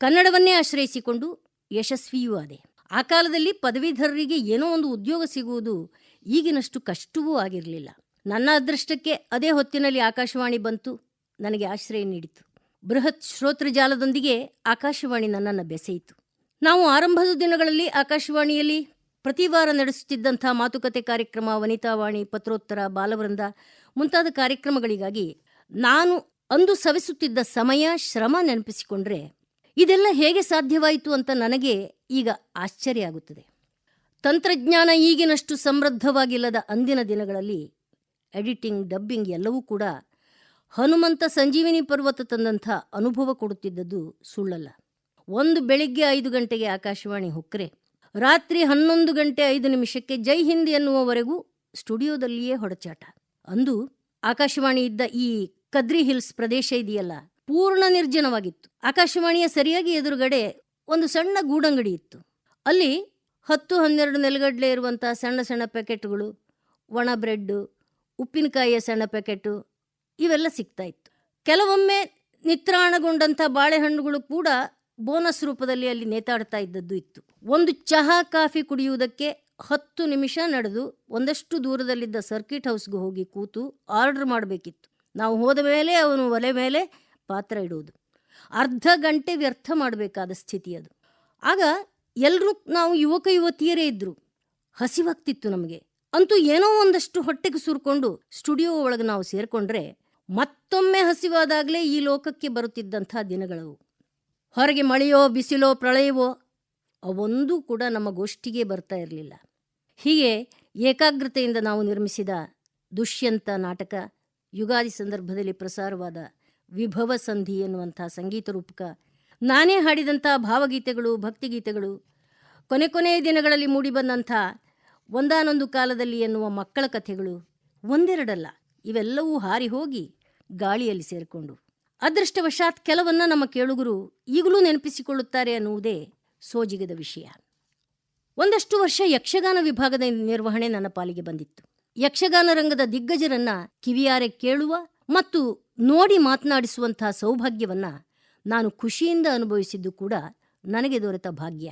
Speaker 2: ಕನ್ನಡವನ್ನೇ ಆಶ್ರಯಿಸಿಕೊಂಡು ಯಶಸ್ವಿಯೂ ಆದೆ. ಆ ಕಾಲದಲ್ಲಿ ಪದವೀಧರರಿಗೆ ಏನೋ ಒಂದು ಉದ್ಯೋಗ ಸಿಗುವುದು ಈಗಿನಷ್ಟು ಕಷ್ಟವೂ ಆಗಿರಲಿಲ್ಲ. ನನ್ನ ಅದೃಷ್ಟಕ್ಕೆ ಅದೇ ಹೊತ್ತಿನಲ್ಲಿ ಆಕಾಶವಾಣಿ ಬಂತು, ನನಗೆ ಆಶ್ರಯ ನೀಡಿತು. ಬೃಹತ್ ಶ್ರೋತೃಜಾಲದೊಂದಿಗೆ ಆಕಾಶವಾಣಿ ನನ್ನನ್ನು ಬೆಸೆಯಿತು. ನಾವು ಆರಂಭದ ದಿನಗಳಲ್ಲಿ ಆಕಾಶವಾಣಿಯಲ್ಲಿ ಪ್ರತಿ ವಾರ ನಡೆಸುತ್ತಿದ್ದಂಥ ಮಾತುಕತೆ ಕಾರ್ಯಕ್ರಮ, ವನಿತಾವಾಣಿ, ಪತ್ರೋತ್ತರ, ಬಾಲವೃಂದ ಮುಂತಾದ ಕಾರ್ಯಕ್ರಮಗಳಿಗಾಗಿ ನಾನು ಅಂದು ಸವೆಸುತ್ತಿದ್ದ ಸಮಯ, ಶ್ರಮ ನೆನಪಿಸಿಕೊಂಡ್ರೆ ಇದೆಲ್ಲ ಹೇಗೆ ಸಾಧ್ಯವಾಯಿತು ಅಂತ ನನಗೆ ಈಗ ಆಶ್ಚರ್ಯ ಆಗುತ್ತದೆ. ತಂತ್ರಜ್ಞಾನ ಈಗಿನಷ್ಟು ಸಮೃದ್ಧವಾಗಿಲ್ಲದ ಅಂದಿನ ದಿನಗಳಲ್ಲಿ ಎಡಿಟಿಂಗ್, ಡಬ್ಬಿಂಗ್ ಎಲ್ಲವೂ ಕೂಡ ಹನುಮಂತ ಸಂಜೀವಿನಿ ಪರ್ವತ ತಂದಂಥ ಅನುಭವ ಕೊಡುತ್ತಿದ್ದದ್ದು ಸುಳ್ಳಲ್ಲ. ಒಂದು ಬೆಳಿಗ್ಗೆ 5 ಗಂಟೆಗೆ ಆಕಾಶವಾಣಿ ಹೊಕ್ಕರೆ ರಾತ್ರಿ 11 ಗಂಟೆ 5 ನಿಮಿಷಕ್ಕೆ ಜೈ ಹಿಂದ್ ಎನ್ನುವವರೆಗೂ ಸ್ಟುಡಿಯೋದಲ್ಲಿಯೇ ಹೊಡಚಾಟ. ಅಂದು ಆಕಾಶವಾಣಿ ಇದ್ದ ಈ ಕದ್ರಿ ಹಿಲ್ಸ್ ಪ್ರದೇಶ ಇದೆಯಲ್ಲ, ಪೂರ್ಣ ನಿರ್ಜನವಾಗಿತ್ತು. ಆಕಾಶವಾಣಿಯ ಸರಿಯಾಗಿ ಎದುರುಗಡೆ ಒಂದು ಸಣ್ಣ ಗೂಡಂಗಡಿ ಇತ್ತು. ಅಲ್ಲಿ 10-12 ನೆಲಗಡಲೆ ಇರುವಂಥ ಸಣ್ಣ ಸಣ್ಣ ಪ್ಯಾಕೆಟ್ಗಳು, ಒಣ ಬ್ರೆಡ್ಡು, ಉಪ್ಪಿನಕಾಯಿಯ ಸಣ್ಣ ಪ್ಯಾಕೆಟು ಇವೆಲ್ಲ ಸಿಗ್ತಾ ಇತ್ತು. ಕೆಲವೊಮ್ಮೆ ನಿತ್ರಾಣಗೊಂಡಂಥ ಬಾಳೆಹಣ್ಣುಗಳು ಕೂಡ ಬೋನಸ್ ರೂಪದಲ್ಲಿ ಅಲ್ಲಿ ನೇತಾಡ್ತಾ ಇದ್ದದ್ದು ಇತ್ತು. ಒಂದು ಚಹಾ ಕಾಫಿ ಕುಡಿಯುವುದಕ್ಕೆ 10 ನಿಮಿಷ ನಡೆದು ಒಂದಷ್ಟು ದೂರದಲ್ಲಿದ್ದ ಸರ್ಕಿಟ್ ಹೌಸ್ಗೆ ಹೋಗಿ ಕೂತು ಆರ್ಡರ್ ಮಾಡಬೇಕಿತ್ತು. ನಾವು ಹೋದ ಮೇಲೆ ಅವನು ಒಲೆ ಮೇಲೆ ಪಾತ್ರ ಇಡುವುದು. ಅರ್ಧ ಗಂಟೆ ವ್ಯರ್ಥ ಮಾಡಬೇಕಾದ ಸ್ಥಿತಿ ಅದು. ಆಗ ಎಲ್ಲರೂ ನಾವು ಯುವಕ ಯುವತಿಯರೇ ಇದ್ದರು. ಹಸಿವಾಗ್ತಿತ್ತು ನಮಗೆ. ಅಂತೂ ಏನೋ ಒಂದಷ್ಟು ಹೊಟ್ಟೆಗೆ ಸುರ್ಕೊಂಡು ಸ್ಟುಡಿಯೋ ಒಳಗೆ ನಾವು ಸೇರಿಕೊಂಡ್ರೆ ಮತ್ತೊಮ್ಮೆ ಹಸಿವಾದಾಗಲೇ ಈ ಲೋಕಕ್ಕೆ ಬರುತ್ತಿದ್ದಂಥ ದಿನಗಳವು. ಹೊರಗೆ ಮಳೆಯೋ ಬಿಸಿಲೋ ಪ್ರಳಯವೋ ಅವೊಂದೂ ಕೂಡ ನಮ್ಮ ಗೋಷ್ಠಿಗೆ ಬರ್ತಾ ಇರಲಿಲ್ಲ. ಹೀಗೆ ಏಕಾಗ್ರತೆಯಿಂದ ನಾವು ನಿರ್ಮಿಸಿದ ದುಷ್ಯಂತ ನಾಟಕ, ಯುಗಾದಿ ಸಂದರ್ಭದಲ್ಲಿ ಪ್ರಸಾರವಾದ ವಿಭವ ಸಂಧಿ ಎನ್ನುವಂಥ ಸಂಗೀತ ರೂಪಕ, ನಾನೇ ಹಾಡಿದಂಥ ಭಾವಗೀತೆಗಳು, ಭಕ್ತಿಗೀತೆಗಳು, ಕೊನೆಯ ದಿನಗಳಲ್ಲಿ ಮೂಡಿಬಂದಂಥ ಒಂದಾನೊಂದು ಕಾಲದಲ್ಲಿ ಎನ್ನುವ ಮಕ್ಕಳ ಕಥೆಗಳು ಒಂದೆರಡಲ್ಲ, ಇವೆಲ್ಲವೂ ಹಾರಿ ಹೋಗಿ ಗಾಳಿಯಲ್ಲಿ ಸೇರಿಕೊಂಡು ಅದೃಷ್ಟವಶಾತ್ ಕೆಲವನ್ನ ನಮ್ಮ ಕೇಳುಗರು ಈಗಲೂ ನೆನಪಿಸಿಕೊಳ್ಳುತ್ತಾರೆ ಅನ್ನುವುದೇ ಸೋಜಿಗದ ವಿಷಯ. ಒಂದಷ್ಟು ವರ್ಷ ಯಕ್ಷಗಾನ ವಿಭಾಗದ ನಿರ್ವಹಣೆ ನನ್ನ ಪಾಲಿಗೆ ಬಂದಿತ್ತು. ಯಕ್ಷಗಾನ ರಂಗದ ದಿಗ್ಗಜರನ್ನ ಕಿವಿಯಾರೆ ಕೇಳುವ ಮತ್ತು ನೋಡಿ ಮಾತನಾಡಿಸುವಂತಹ ಸೌಭಾಗ್ಯವನ್ನ ನಾನು ಖುಷಿಯಿಂದ ಅನುಭವಿಸಿದ್ದು ಕೂಡ ನನಗೆ ದೊರೆತ ಭಾಗ್ಯ.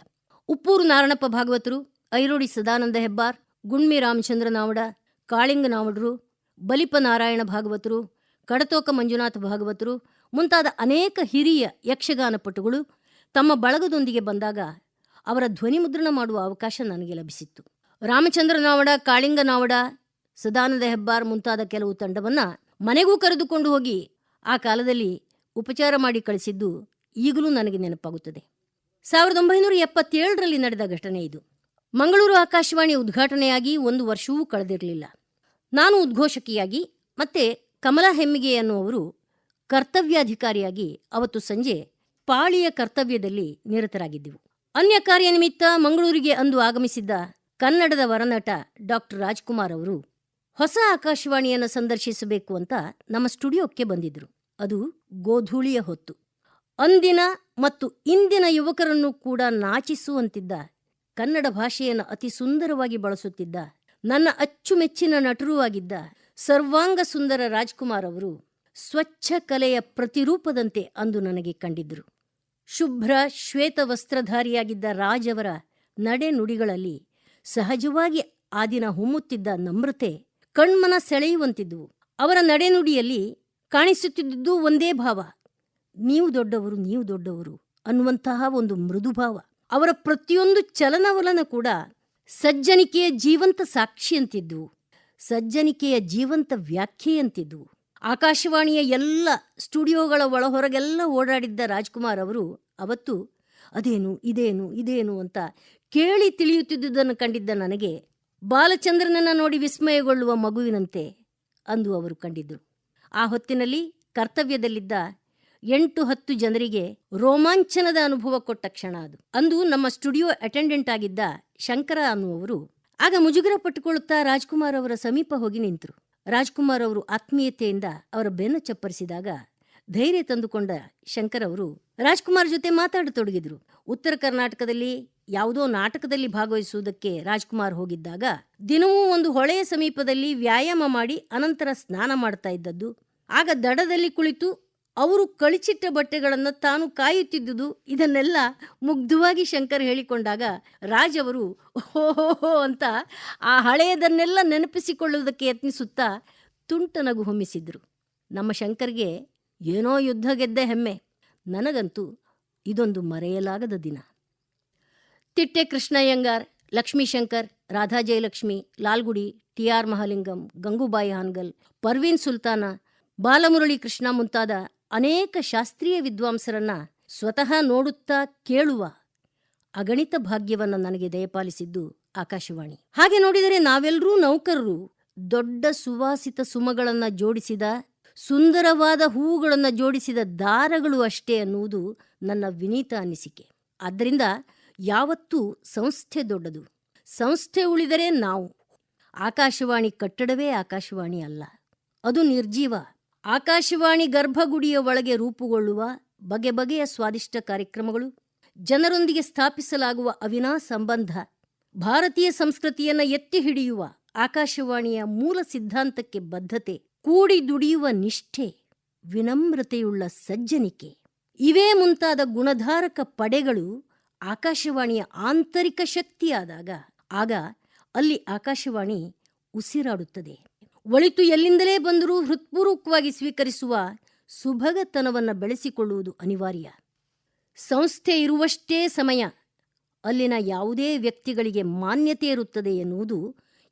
Speaker 2: ಉಪ್ಪೂರು ನಾರಣಪ್ಪ ಭಾಗವತರು, ಐರೋಡಿ ಸದಾನಂದ ಹೆಬ್ಬಾರ್, ಗುಣ್ಮಿ ರಾಮಚಂದ್ರ ನಾವಡ, ಕಾಳಿಂಗ ನಾವಡರು, ಬಲಿಪ ನಾರಾಯಣ ಭಾಗವತರು, ಕಡತೋಕ ಮಂಜುನಾಥ ಭಾಗವತರು ಮುಂತಾದ ಅನೇಕ ಹಿರಿಯ ಯಕ್ಷಗಾನ ಪಟುಗಳು ತಮ್ಮ ಬಳಗದೊಂದಿಗೆ ಬಂದಾಗ ಅವರ ಧ್ವನಿ ಮುದ್ರಣ ಮಾಡುವ ಅವಕಾಶ ನನಗೆ ಲಭಿಸಿತ್ತು. ರಾಮಚಂದ್ರ ನಾವಡ, ಕಾಳಿಂಗ ನಾವಡ, ಸದಾನಂದ ಹೆಬ್ಬಾರ್ ಮುಂತಾದ ಕೆಲವು ತಂಡವನ್ನು ಮನೆಗೂ ಕರೆದುಕೊಂಡು ಹೋಗಿ ಆ ಕಾಲದಲ್ಲಿ ಉಪಚಾರ ಮಾಡಿ ಕಳಿಸಿದ್ದು ಈಗಲೂ ನನಗೆ ನೆನಪಾಗುತ್ತದೆ. 1977ರಲ್ಲಿ ನಡೆದ ಘಟನೆ ಇದು. ಮಂಗಳೂರು ಆಕಾಶವಾಣಿ ಉದ್ಘಾಟನೆಯಾಗಿ 1 ವರ್ಷವೂ ಕಳೆದಿರಲಿಲ್ಲ. ನಾನು ಉದ್ಘೋಷಕಿಯಾಗಿ ಮತ್ತೆ ಕಮಲಾ ಹೆಮ್ಮಿಗೆ ಎನ್ನುವರು ಕರ್ತವ್ಯಾಧಿಕಾರಿಯಾಗಿ ಅವತ್ತು ಸಂಜೆ ಪಾಳಿಯ ಕರ್ತವ್ಯದಲ್ಲಿ ನಿರತರಾಗಿದ್ದೆವು. ಅನ್ಯ ಕಾರ್ಯ ನಿಮಿತ್ತ ಮಂಗಳೂರಿಗೆ ಅಂದು ಆಗಮಿಸಿದ್ದ ಕನ್ನಡದ ವರನಟ ಡಾಕ್ಟರ್ ರಾಜ್ಕುಮಾರ್ ಅವರು ಹೊಸ ಆಕಾಶವಾಣಿಯನ್ನು ಸಂದರ್ಶಿಸಬೇಕು ಅಂತ ನಮ್ಮ ಸ್ಟುಡಿಯೋಕ್ಕೆ ಬಂದಿದ್ರು. ಅದು ಗೋಧೂಳಿಯ ಹೊತ್ತು. ಅಂದಿನ ಮತ್ತು ಇಂದಿನ ಯುವಕರನ್ನು ಕೂಡ ನಾಚಿಸುವಂತಿದ್ದ, ಕನ್ನಡ ಭಾಷೆಯನ್ನು ಅತಿ ಸುಂದರವಾಗಿ ಬಳಸುತ್ತಿದ್ದ, ನನ್ನ ಅಚ್ಚುಮೆಚ್ಚಿನ ನಟರೂ ಆಗಿದ್ದ ಸರ್ವಾಂಗ ಸುಂದರ ರಾಜ್ಕುಮಾರ್ ಅವರು ಸ್ವಚ್ಛ ಕಲೆಯ ಪ್ರತಿರೂಪದಂತೆ ಅಂದು ನನಗೆ ಕಂಡಿದ್ದರು. ಶುಭ್ರ ಶ್ವೇತ ವಸ್ತ್ರಧಾರಿಯಾಗಿದ್ದ ರಾಜ್ ಅವರ ನಡೆ ನುಡಿಗಳಲ್ಲಿ ಸಹಜವಾಗಿ ಆ ದಿನ ಹೊಮ್ಮುತ್ತಿದ್ದ ನಮ್ರತೆ ಕಣ್ಮನ ಸೆಳೆಯುವಂತಿದ್ದುವು. ಅವರ ನಡೆನುಡಿಯಲ್ಲಿ ಕಾಣಿಸುತ್ತಿದ್ದುದು ಒಂದೇ ಭಾವ, ನೀವು ದೊಡ್ಡವರು, ನೀವು ದೊಡ್ಡವರು ಅನ್ನುವಂತಹ ಒಂದು ಮೃದುಭಾವ. ಅವರ ಪ್ರತಿಯೊಂದು ಚಲನವಲನ ಕೂಡ ಸಜ್ಜನಿಕೆಯ ಜೀವಂತ ಸಾಕ್ಷಿಯಂತಿದ್ದುವು, ಸಜ್ಜನಿಕೆಯ ಜೀವಂತ ವ್ಯಾಖ್ಯೆಯಂತಿದ್ದುವು. ಆಕಾಶವಾಣಿಯ ಎಲ್ಲ ಸ್ಟುಡಿಯೋಗಳ ಒಳಹೊರಗೆಲ್ಲ ಓಡಾಡಿದ್ದ ರಾಜ್ಕುಮಾರ್ ಅವರು ಅವತ್ತು ಅದೇನು ಇದೇನು ಇದೇನು ಅಂತ ಕೇಳಿ ತಿಳಿಯುತ್ತಿದ್ದುದನ್ನು ಕಂಡಿದ್ದ ನನಗೆ ಬಾಲಚಂದ್ರನನ್ನು ನೋಡಿ ವಿಸ್ಮಯಗೊಳ್ಳುವ ಮಗುವಿನಂತೆ ಅಂದು ಅವರು ಕಂಡಿದ್ದರು. ಆ ಹೊತ್ತಿನಲ್ಲಿ ಕರ್ತವ್ಯದಲ್ಲಿದ್ದ 8-10 ಜನರಿಗೆ ರೋಮಾಂಚನದ ಅನುಭವ ಕೊಟ್ಟ ಕ್ಷಣ ಅದು. ಅಂದು ನಮ್ಮ ಸ್ಟುಡಿಯೋ ಅಟೆಂಡೆಂಟ್ ಆಗಿದ್ದ ಶಂಕರ ಅನ್ನುವರು ಆಗ ಮುಜುಗರ ಪಟ್ಟುಕೊಳ್ಳುತ್ತಾ ರಾಜ್ಕುಮಾರ್ ಅವರ ಸಮೀಪ ಹೋಗಿ ನಿಂತರು. ರಾಜ್ಕುಮಾರ್ ಅವರು ಆತ್ಮೀಯತೆಯಿಂದ ಅವರ ಬೆನ್ನು ಚಪ್ಪರಿಸಿದಾಗ ಧೈರ್ಯ ತಂದುಕೊಂಡ ಶಂಕರ್ ಅವರು ರಾಜ್ಕುಮಾರ್ ಜೊತೆ ಮಾತಾಡತೊಡಗಿದ್ರು. ಉತ್ತರ ಕರ್ನಾಟಕದಲ್ಲಿ ಯಾವುದೋ ನಾಟಕದಲ್ಲಿ ಭಾಗವಹಿಸುವುದಕ್ಕೆ ರಾಜ್ಕುಮಾರ್ ಹೋಗಿದ್ದಾಗ ದಿನವೂ ಒಂದು ಹೊಳೆಯ ಸಮೀಪದಲ್ಲಿ ವ್ಯಾಯಾಮ ಮಾಡಿ ಅನಂತರ ಸ್ನಾನ ಮಾಡ್ತಾ ಇದ್ದದ್ದು. ಆಗ ದಡದಲ್ಲಿ ಕುಳಿತು ಅವರು ಕಳಿಚಿಟ್ಟ ಬಟ್ಟೆಗಳನ್ನು ತಾನು ಕಾಯುತ್ತಿದ್ದುದು, ಇದನ್ನೆಲ್ಲ ಮುಗ್ಧವಾಗಿ ಶಂಕರ್ ಹೇಳಿಕೊಂಡಾಗ ರಾಜ್ ಅವರು ಓಹೋ ಅಂತ ಆ ಹಳೆಯದನ್ನೆಲ್ಲ ನೆನಪಿಸಿಕೊಳ್ಳುವುದಕ್ಕೆ ಯತ್ನಿಸುತ್ತಾ ತುಂಟ ನಗು ಹೊಮ್ಮಿಸಿದ್ರು. ನಮ್ಮ ಶಂಕರ್ಗೆ ಏನೋ ಯುದ್ಧ ಗೆದ್ದ ಹೆಮ್ಮೆ. ನನಗಂತೂ ಇದೊಂದು ಮರೆಯಲಾಗದ ದಿನ. ತಿಟ್ಟೆ ಕೃಷ್ಣಯ್ಯಂಗಾರ್, ಲಕ್ಷ್ಮೀಶಂಕರ್, ರಾಧಾ ಜಯಲಕ್ಷ್ಮಿ, ಲಾಲ್ಗುಡಿ, ಟಿ.ಆರ್. ಮಹಾಲಿಂಗಂ, ಗಂಗೂಬಾಯಿ ಹಾನ್ಗಲ್, ಪರ್ವೀನ್ ಸುಲ್ತಾನ, ಬಾಲಮುರಳಿ ಕೃಷ್ಣ ಮುಂತಾದ ಅನೇಕ ಶಾಸ್ತ್ರೀಯ ವಿದ್ವಾಂಸರನ್ನ ಸ್ವತಃ ನೋಡುತ್ತಾ ಕೇಳುವ ಅಗಣಿತ ಭಾಗ್ಯವನ್ನು ನನಗೆ ದಯಪಾಲಿಸಿದ್ದು ಆಕಾಶವಾಣಿ. ಹಾಗೆ ನೋಡಿದರೆ ನಾವೆಲ್ಲರೂ ನೌಕರರು ದೊಡ್ಡ ಸುವಾಸಿತ ಸುಮಗಳನ್ನು ಜೋಡಿಸಿದ, ಸುಂದರವಾದ ಹೂವುಗಳನ್ನು ಜೋಡಿಸಿದ ದಾರಗಳು ಅಷ್ಟೇ ಅನ್ನುವುದು ನನ್ನ ವಿನೀತ ಅನಿಸಿಕೆ. ಆದ್ದರಿಂದ ಯಾವತ್ತೂ ಸಂಸ್ಥೆ ದೊಡ್ಡದು, ಸಂಸ್ಥೆ ಉಳಿದರೆ ನಾವು. ಆಕಾಶವಾಣಿ ಕಟ್ಟಡವೇ ಆಕಾಶವಾಣಿ ಅಲ್ಲ, ಅದು ನಿರ್ಜೀವ. ಆಕಾಶವಾಣಿ ಗರ್ಭಗುಡಿಯ ಒಳಗೆ ರೂಪುಗೊಳ್ಳುವ ಬಗೆ ಬಗೆಯ ಸ್ವಾದಿಷ್ಟ ಕಾರ್ಯಕ್ರಮಗಳು, ಜನರೊಂದಿಗೆ ಸ್ಥಾಪಿಸಲಾಗುವ ಅವಿನಾ ಸಂಬಂಧ, ಭಾರತೀಯ ಸಂಸ್ಕೃತಿಯನ್ನು ಎತ್ತಿ ಹಿಡಿಯುವ ಆಕಾಶವಾಣಿಯ ಮೂಲ ಸಿದ್ಧಾಂತಕ್ಕೆ ಬದ್ಧತೆ, ಕೂಡಿ ದುಡಿಯುವ ನಿಷ್ಠೆ, ವಿನಮ್ರತೆಯುಳ್ಳ ಸಜ್ಜನಿಕೆ, ಇವೇ ಮುಂತಾದ ಗುಣಧಾರಕ ಪಡೆಗಳು ಆಕಾಶವಾಣಿಯ ಆಂತರಿಕ ಶಕ್ತಿಯಾದಾಗ ಆಗ ಅಲ್ಲಿ ಆಕಾಶವಾಣಿ ಉಸಿರಾಡುತ್ತದೆ. ಒಳಿತು ಎಲ್ಲಿಂದಲೇ ಬಂದರೂ ಹೃತ್ಪೂರ್ವಕವಾಗಿ ಸ್ವೀಕರಿಸುವ ಸುಭಗತನವನ್ನು ಬೆಳೆಸಿಕೊಳ್ಳುವುದು ಅನಿವಾರ್ಯ. ಸಂಸ್ಥೆ ಇರುವಷ್ಟೇ ಸಮಯ ಅಲ್ಲಿನ ಯಾವುದೇ ವ್ಯಕ್ತಿಗಳಿಗೆ ಮಾನ್ಯತೆ ಇರುತ್ತದೆ ಎನ್ನುವುದು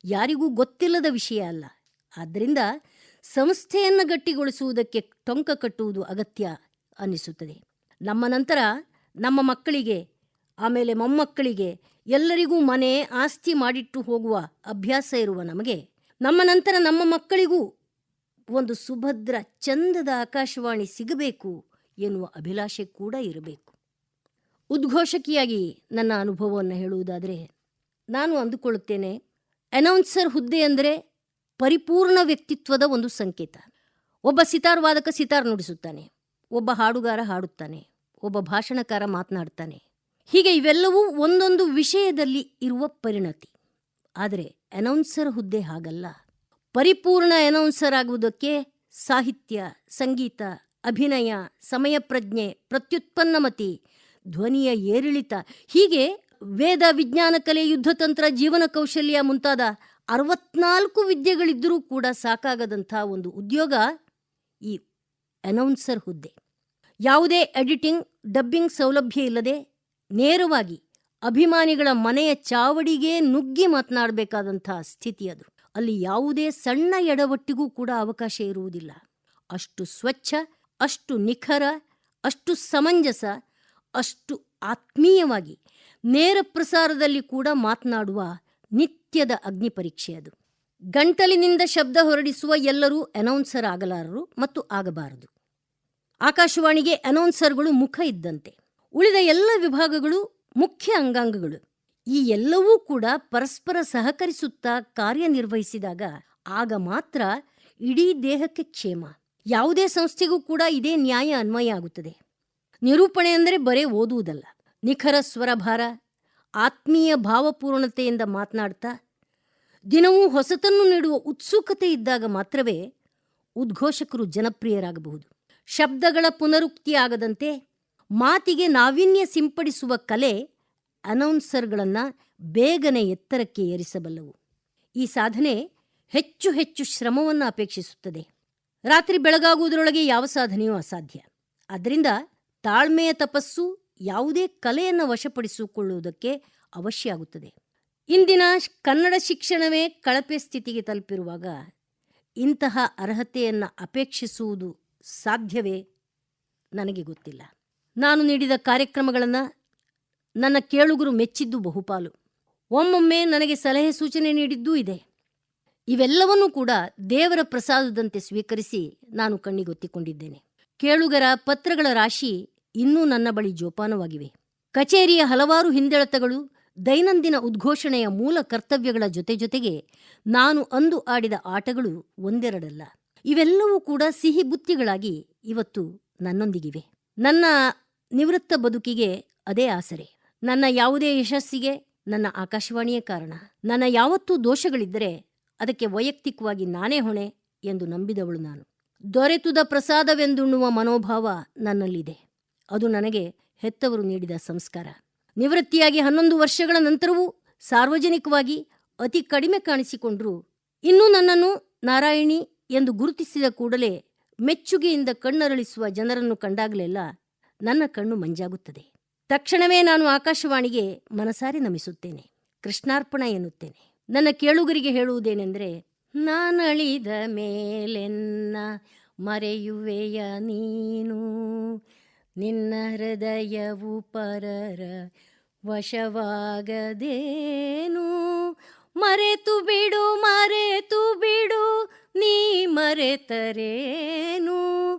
Speaker 2: ಯಾರಿಗೂ ಗೊತ್ತಿಲ್ಲದ ವಿಷಯ ಅಲ್ಲ. ಆದ್ದರಿಂದ ಸಂಸ್ಥೆಯನ್ನು ಗಟ್ಟಿಗೊಳಿಸುವುದಕ್ಕೆ ಟೊಂಕ ಕಟ್ಟುವುದು ಅಗತ್ಯ ಅನ್ನಿಸುತ್ತದೆ. ನಮ್ಮ ನಂತರ ನಮ್ಮ ಮಕ್ಕಳಿಗೆ, ಆಮೇಲೆ ಮೊಮ್ಮಕ್ಕಳಿಗೆ ಎಲ್ಲರಿಗೂ ಮನೆ ಆಸ್ತಿ ಮಾಡಿಟ್ಟು ಹೋಗುವ ಅಭ್ಯಾಸ ಇರುವ ನಮಗೆ ನಮ್ಮ ನಂತರ ನಮ್ಮ ಮಕ್ಕಳಿಗೂ ಒಂದು ಸುಭದ್ರ ಚಂದದ ಆಕಾಶವಾಣಿ ಸಿಗಬೇಕು ಎನ್ನುವ ಅಭಿಲಾಷೆ ಕೂಡ ಇರಬೇಕು. ಉದ್ಘೋಷಕಿಯಾಗಿ ನನ್ನ ಅನುಭವವನ್ನು ಹೇಳುವುದಾದರೆ ನಾನು ಅಂದುಕೊಳ್ಳುತ್ತೇನೆ, ಅನೌನ್ಸರ್ ಹುದ್ದೆ ಅಂದರೆ ಪರಿಪೂರ್ಣ ವ್ಯಕ್ತಿತ್ವದ ಒಂದು ಸಂಕೇತ. ಒಬ್ಬ ಸಿತಾರ್ ವಾದಕ ಸಿತಾರ್ ನುಡಿಸುತ್ತಾನೆ, ಒಬ್ಬ ಹಾಡುಗಾರ ಹಾಡುತ್ತಾನೆ, ಒಬ್ಬ ಭಾಷಣಕಾರ ಮಾತನಾಡ್ತಾನೆ, ಹೀಗೆ ಇವೆಲ್ಲವೂ ಒಂದೊಂದು ವಿಷಯದಲ್ಲಿ ಇರುವ ಪರಿಣತಿ. ಆದರೆ ಅನೌನ್ಸರ್ ಹುದ್ದೆ ಹಾಗಲ್ಲ. ಪರಿಪೂರ್ಣ ಅನೌನ್ಸರ್ ಆಗುವುದಕ್ಕೆ ಸಾಹಿತ್ಯ, ಸಂಗೀತ, ಅಭಿನಯ, ಸಮಯ ಪ್ರಜ್ಞೆ, ಪ್ರತ್ಯುತ್ಪನ್ನಮತಿ, ಧ್ವನಿಯ ಏರಿಳಿತ, ಹೀಗೆ ವೇದ, ವಿಜ್ಞಾನ, ಕಲೆ, ಯುದ್ಧತಂತ್ರ, ಜೀವನ ಕೌಶಲ್ಯ ಮುಂತಾದ 64 ವಿದ್ಯೆಗಳಿದ್ದರೂ ಕೂಡ ಸಾಕಾಗದಂಥ ಒಂದು ಉದ್ಯೋಗ ಈ ಅನೌನ್ಸರ್ ಹುದ್ದೆ. ಯಾವುದೇ ಎಡಿಟಿಂಗ್, ಡಬ್ಬಿಂಗ್ ಸೌಲಭ್ಯ ಇಲ್ಲದೆ ನೇರವಾಗಿ ಅಭಿಮಾನಿಗಳ ಮನೆಯ ಚಾವಡಿಗೆ ನುಗ್ಗಿ ಮಾತನಾಡಬೇಕಾದಂಥ ಸ್ಥಿತಿ ಅದು. ಅಲ್ಲಿ ಯಾವುದೇ ಸಣ್ಣ ಎಡವಟ್ಟಿಗೂ ಕೂಡ ಅವಕಾಶ ಇರುವುದಿಲ್ಲ. ಅಷ್ಟು ಸ್ವಚ್ಛ, ಅಷ್ಟು ನಿಖರ, ಅಷ್ಟು ಸಮಂಜಸ, ಅಷ್ಟು ಆತ್ಮೀಯವಾಗಿ ನೇರ ಪ್ರಸಾರದಲ್ಲಿ ಕೂಡ ಮಾತನಾಡುವ ನಿತ್ಯದ ಅಗ್ನಿ ಪರೀಕ್ಷೆ ಅದು. ಗಂಟಲಿನಿಂದ ಶಬ್ದ ಹೊರಡಿಸುವ ಎಲ್ಲರೂ ಅನೌನ್ಸರ್ ಆಗಲಾರರು ಮತ್ತು ಆಗಬಾರದು. ಆಕಾಶವಾಣಿಗೆ ಅನೌನ್ಸರ್ಗಳು ಮುಖ ಇದ್ದಂತೆ. ಉಳಿದ ಎಲ್ಲ ವಿಭಾಗಗಳು ಮುಖ್ಯ ಅಂಗಾಂಗಗಳು. ಈ ಎಲ್ಲವೂ ಕೂಡ ಪರಸ್ಪರ ಸಹಕರಿಸುತ್ತಾ ಕಾರ್ಯನಿರ್ವಹಿಸಿದಾಗ ಆಗ ಮಾತ್ರ ಇಡೀ ದೇಹಕ್ಕೆ ಕ್ಷೇಮ. ಯಾವುದೇ ಸಂಸ್ಥೆಗೂ ಕೂಡ ಇದೇ ನ್ಯಾಯ ಅನ್ವಯ ಆಗುತ್ತದೆ. ನಿರೂಪಣೆ ಅಂದರೆ ಬರೇ ಓದುವುದಲ್ಲ, ನಿಖರ ಸ್ವರಭಾರ, ಆತ್ಮೀಯ ಭಾವಪೂರ್ಣತೆಯಿಂದ ಮಾತನಾಡ್ತಾ ದಿನವೂ ಹೊಸತನ್ನು ನೀಡುವ ಉತ್ಸುಕತೆ ಇದ್ದಾಗ ಮಾತ್ರವೇ ಉದ್ಘೋಷಕರು ಜನಪ್ರಿಯರಾಗಬಹುದು. ಶಬ್ದಗಳ ಪುನರುಕ್ತಿ ಆಗದಂತೆ ಮಾತಿಗೆ ನಾವೀನ್ಯ ಸಿಂಪಡಿಸುವ ಕಲೆ ಅನೌನ್ಸರ್ಗಳನ್ನು ಬೇಗನೆ ಎತ್ತರಕ್ಕೆ ಏರಿಸಬಲ್ಲವು. ಈ ಸಾಧನೆ ಹೆಚ್ಚು ಹೆಚ್ಚು ಶ್ರಮವನ್ನು ಅಪೇಕ್ಷಿಸುತ್ತದೆ. ರಾತ್ರಿ ಬೆಳಗಾಗುವುದರೊಳಗೆ ಯಾವ ಸಾಧನೆಯೂ ಅಸಾಧ್ಯ. ಆದ್ದರಿಂದ ತಾಳ್ಮೆಯ ತಪಸ್ಸು ಯಾವುದೇ ಕಲೆಯನ್ನು ವಶಪಡಿಸಿಕೊಳ್ಳುವುದಕ್ಕೆ ಅವಶ್ಯ ಆಗುತ್ತದೆ. ಇಂದಿನ ಕನ್ನಡ ಶಿಕ್ಷಣವೇ ಕಳಪೆ ಸ್ಥಿತಿಗೆ ತಲುಪಿರುವಾಗ ಇಂತಹ ಅರ್ಹತೆಯನ್ನು ಅಪೇಕ್ಷಿಸುವುದು ಸಾಧ್ಯವೇ? ನನಗೆ ಗೊತ್ತಿಲ್ಲ. ನಾನು ನೀಡಿದ ಕಾರ್ಯಕ್ರಮಗಳನ್ನು ನನ್ನ ಕೇಳುಗರು ಮೆಚ್ಚಿದ್ದು ಬಹುಪಾಲು. ಒಮ್ಮೊಮ್ಮೆ ನನಗೆ ಸಲಹೆ ಸೂಚನೆ ನೀಡಿದ್ದೂ ಇದೆ. ಇವೆಲ್ಲವನ್ನೂ ಕೂಡ ದೇವರ ಪ್ರಸಾದದಂತೆ ಸ್ವೀಕರಿಸಿ ನಾನು ಕಣ್ಣಿಗೊತ್ತಿಕೊಂಡಿದ್ದೇನೆ. ಕೇಳುಗರ ಪತ್ರಗಳ ರಾಶಿ ಇನ್ನೂ ನನ್ನ ಬಳಿ ಜೋಪಾನವಾಗಿವೆ. ಕಚೇರಿಯ ಹಲವಾರು ಹಿಂದೆಳೆತಗಳು, ದೈನಂದಿನ ಉದ್ಘೋಷಣೆಯ ಮೂಲ ಕರ್ತವ್ಯಗಳ ಜೊತೆಗೆ ನಾನು ಅಂದು ಆಡಿದ ಆಟಗಳು ಒಂದೆರಡಲ್ಲ. ಇವೆಲ್ಲವೂ ಕೂಡ ಸಿಹಿ ಬುತ್ತಿಗಳಾಗಿ ಇವತ್ತು ನನ್ನೊಂದಿಗಿವೆ. ನನ್ನ ನಿವೃತ್ತ ಬದುಕಿಗೆ ಅದೇ ಆಸರೆ. ನನ್ನ ಯಾವುದೇ ಯಶಸ್ಸಿಗೆ ನನ್ನ ಆಕಾಶವಾಣಿಯೇ ಕಾರಣ. ನನ್ನ ಯಾವತ್ತೂ ದೋಷಗಳಿದ್ದರೆ ಅದಕ್ಕೆ ವೈಯಕ್ತಿಕವಾಗಿ ನಾನೇ ಹೊಣೆ ಎಂದು ನಂಬಿದವಳು ನಾನು. ದೊರೆತುದ ಪ್ರಸಾದವೆಂದುಣ್ಣುವ ಮನೋಭಾವ ನನ್ನಲ್ಲಿದೆ. ಅದು ನನಗೆ ಹೆತ್ತವರು ನೀಡಿದ ಸಂಸ್ಕಾರ. ನಿವೃತ್ತಿಯಾಗಿ 11 ವರ್ಷಗಳ ನಂತರವೂ ಸಾರ್ವಜನಿಕವಾಗಿ ಅತಿ ಕಡಿಮೆ ಕಾಣಿಸಿಕೊಂಡರೂ ಇನ್ನೂ ನನ್ನನ್ನು ನಾರಾಯಣಿ ಎಂದು ಗುರುತಿಸಿದ ಕೂಡಲೇ ಮೆಚ್ಚುಗೆಯಿಂದ ಕಣ್ಣರಳಿಸುವ ಜನರನ್ನು ಕಂಡಾಗಲೆಲ್ಲ ನನ್ನ ಕಣ್ಣು ಮಂಜಾಗುತ್ತದೆ. ತಕ್ಷಣವೇ ನಾನು ಆಕಾಶವಾಣಿಗೆ ಮನಸಾರೆ ನಮಿಸುತ್ತೇನೆ, ಕೃಷ್ಣಾರ್ಪಣ ಎನ್ನುತ್ತೇನೆ. ನನ್ನ ಕೇಳುಗರಿಗೆ ಹೇಳುವುದೇನೆಂದರೆ, ನಾನಳಿದ ಮೇಲೆನ್ನ ಮರೆಯುವೆಯ ನೀನು, ನಿನ್ನ ಹೃದಯವು ಪರರ ವಶವಾಗದೇನು, ಮರೆತು ಬಿಡು ಮರೆತು ಬಿಡು ನೀ ಮರೆತರೇನು,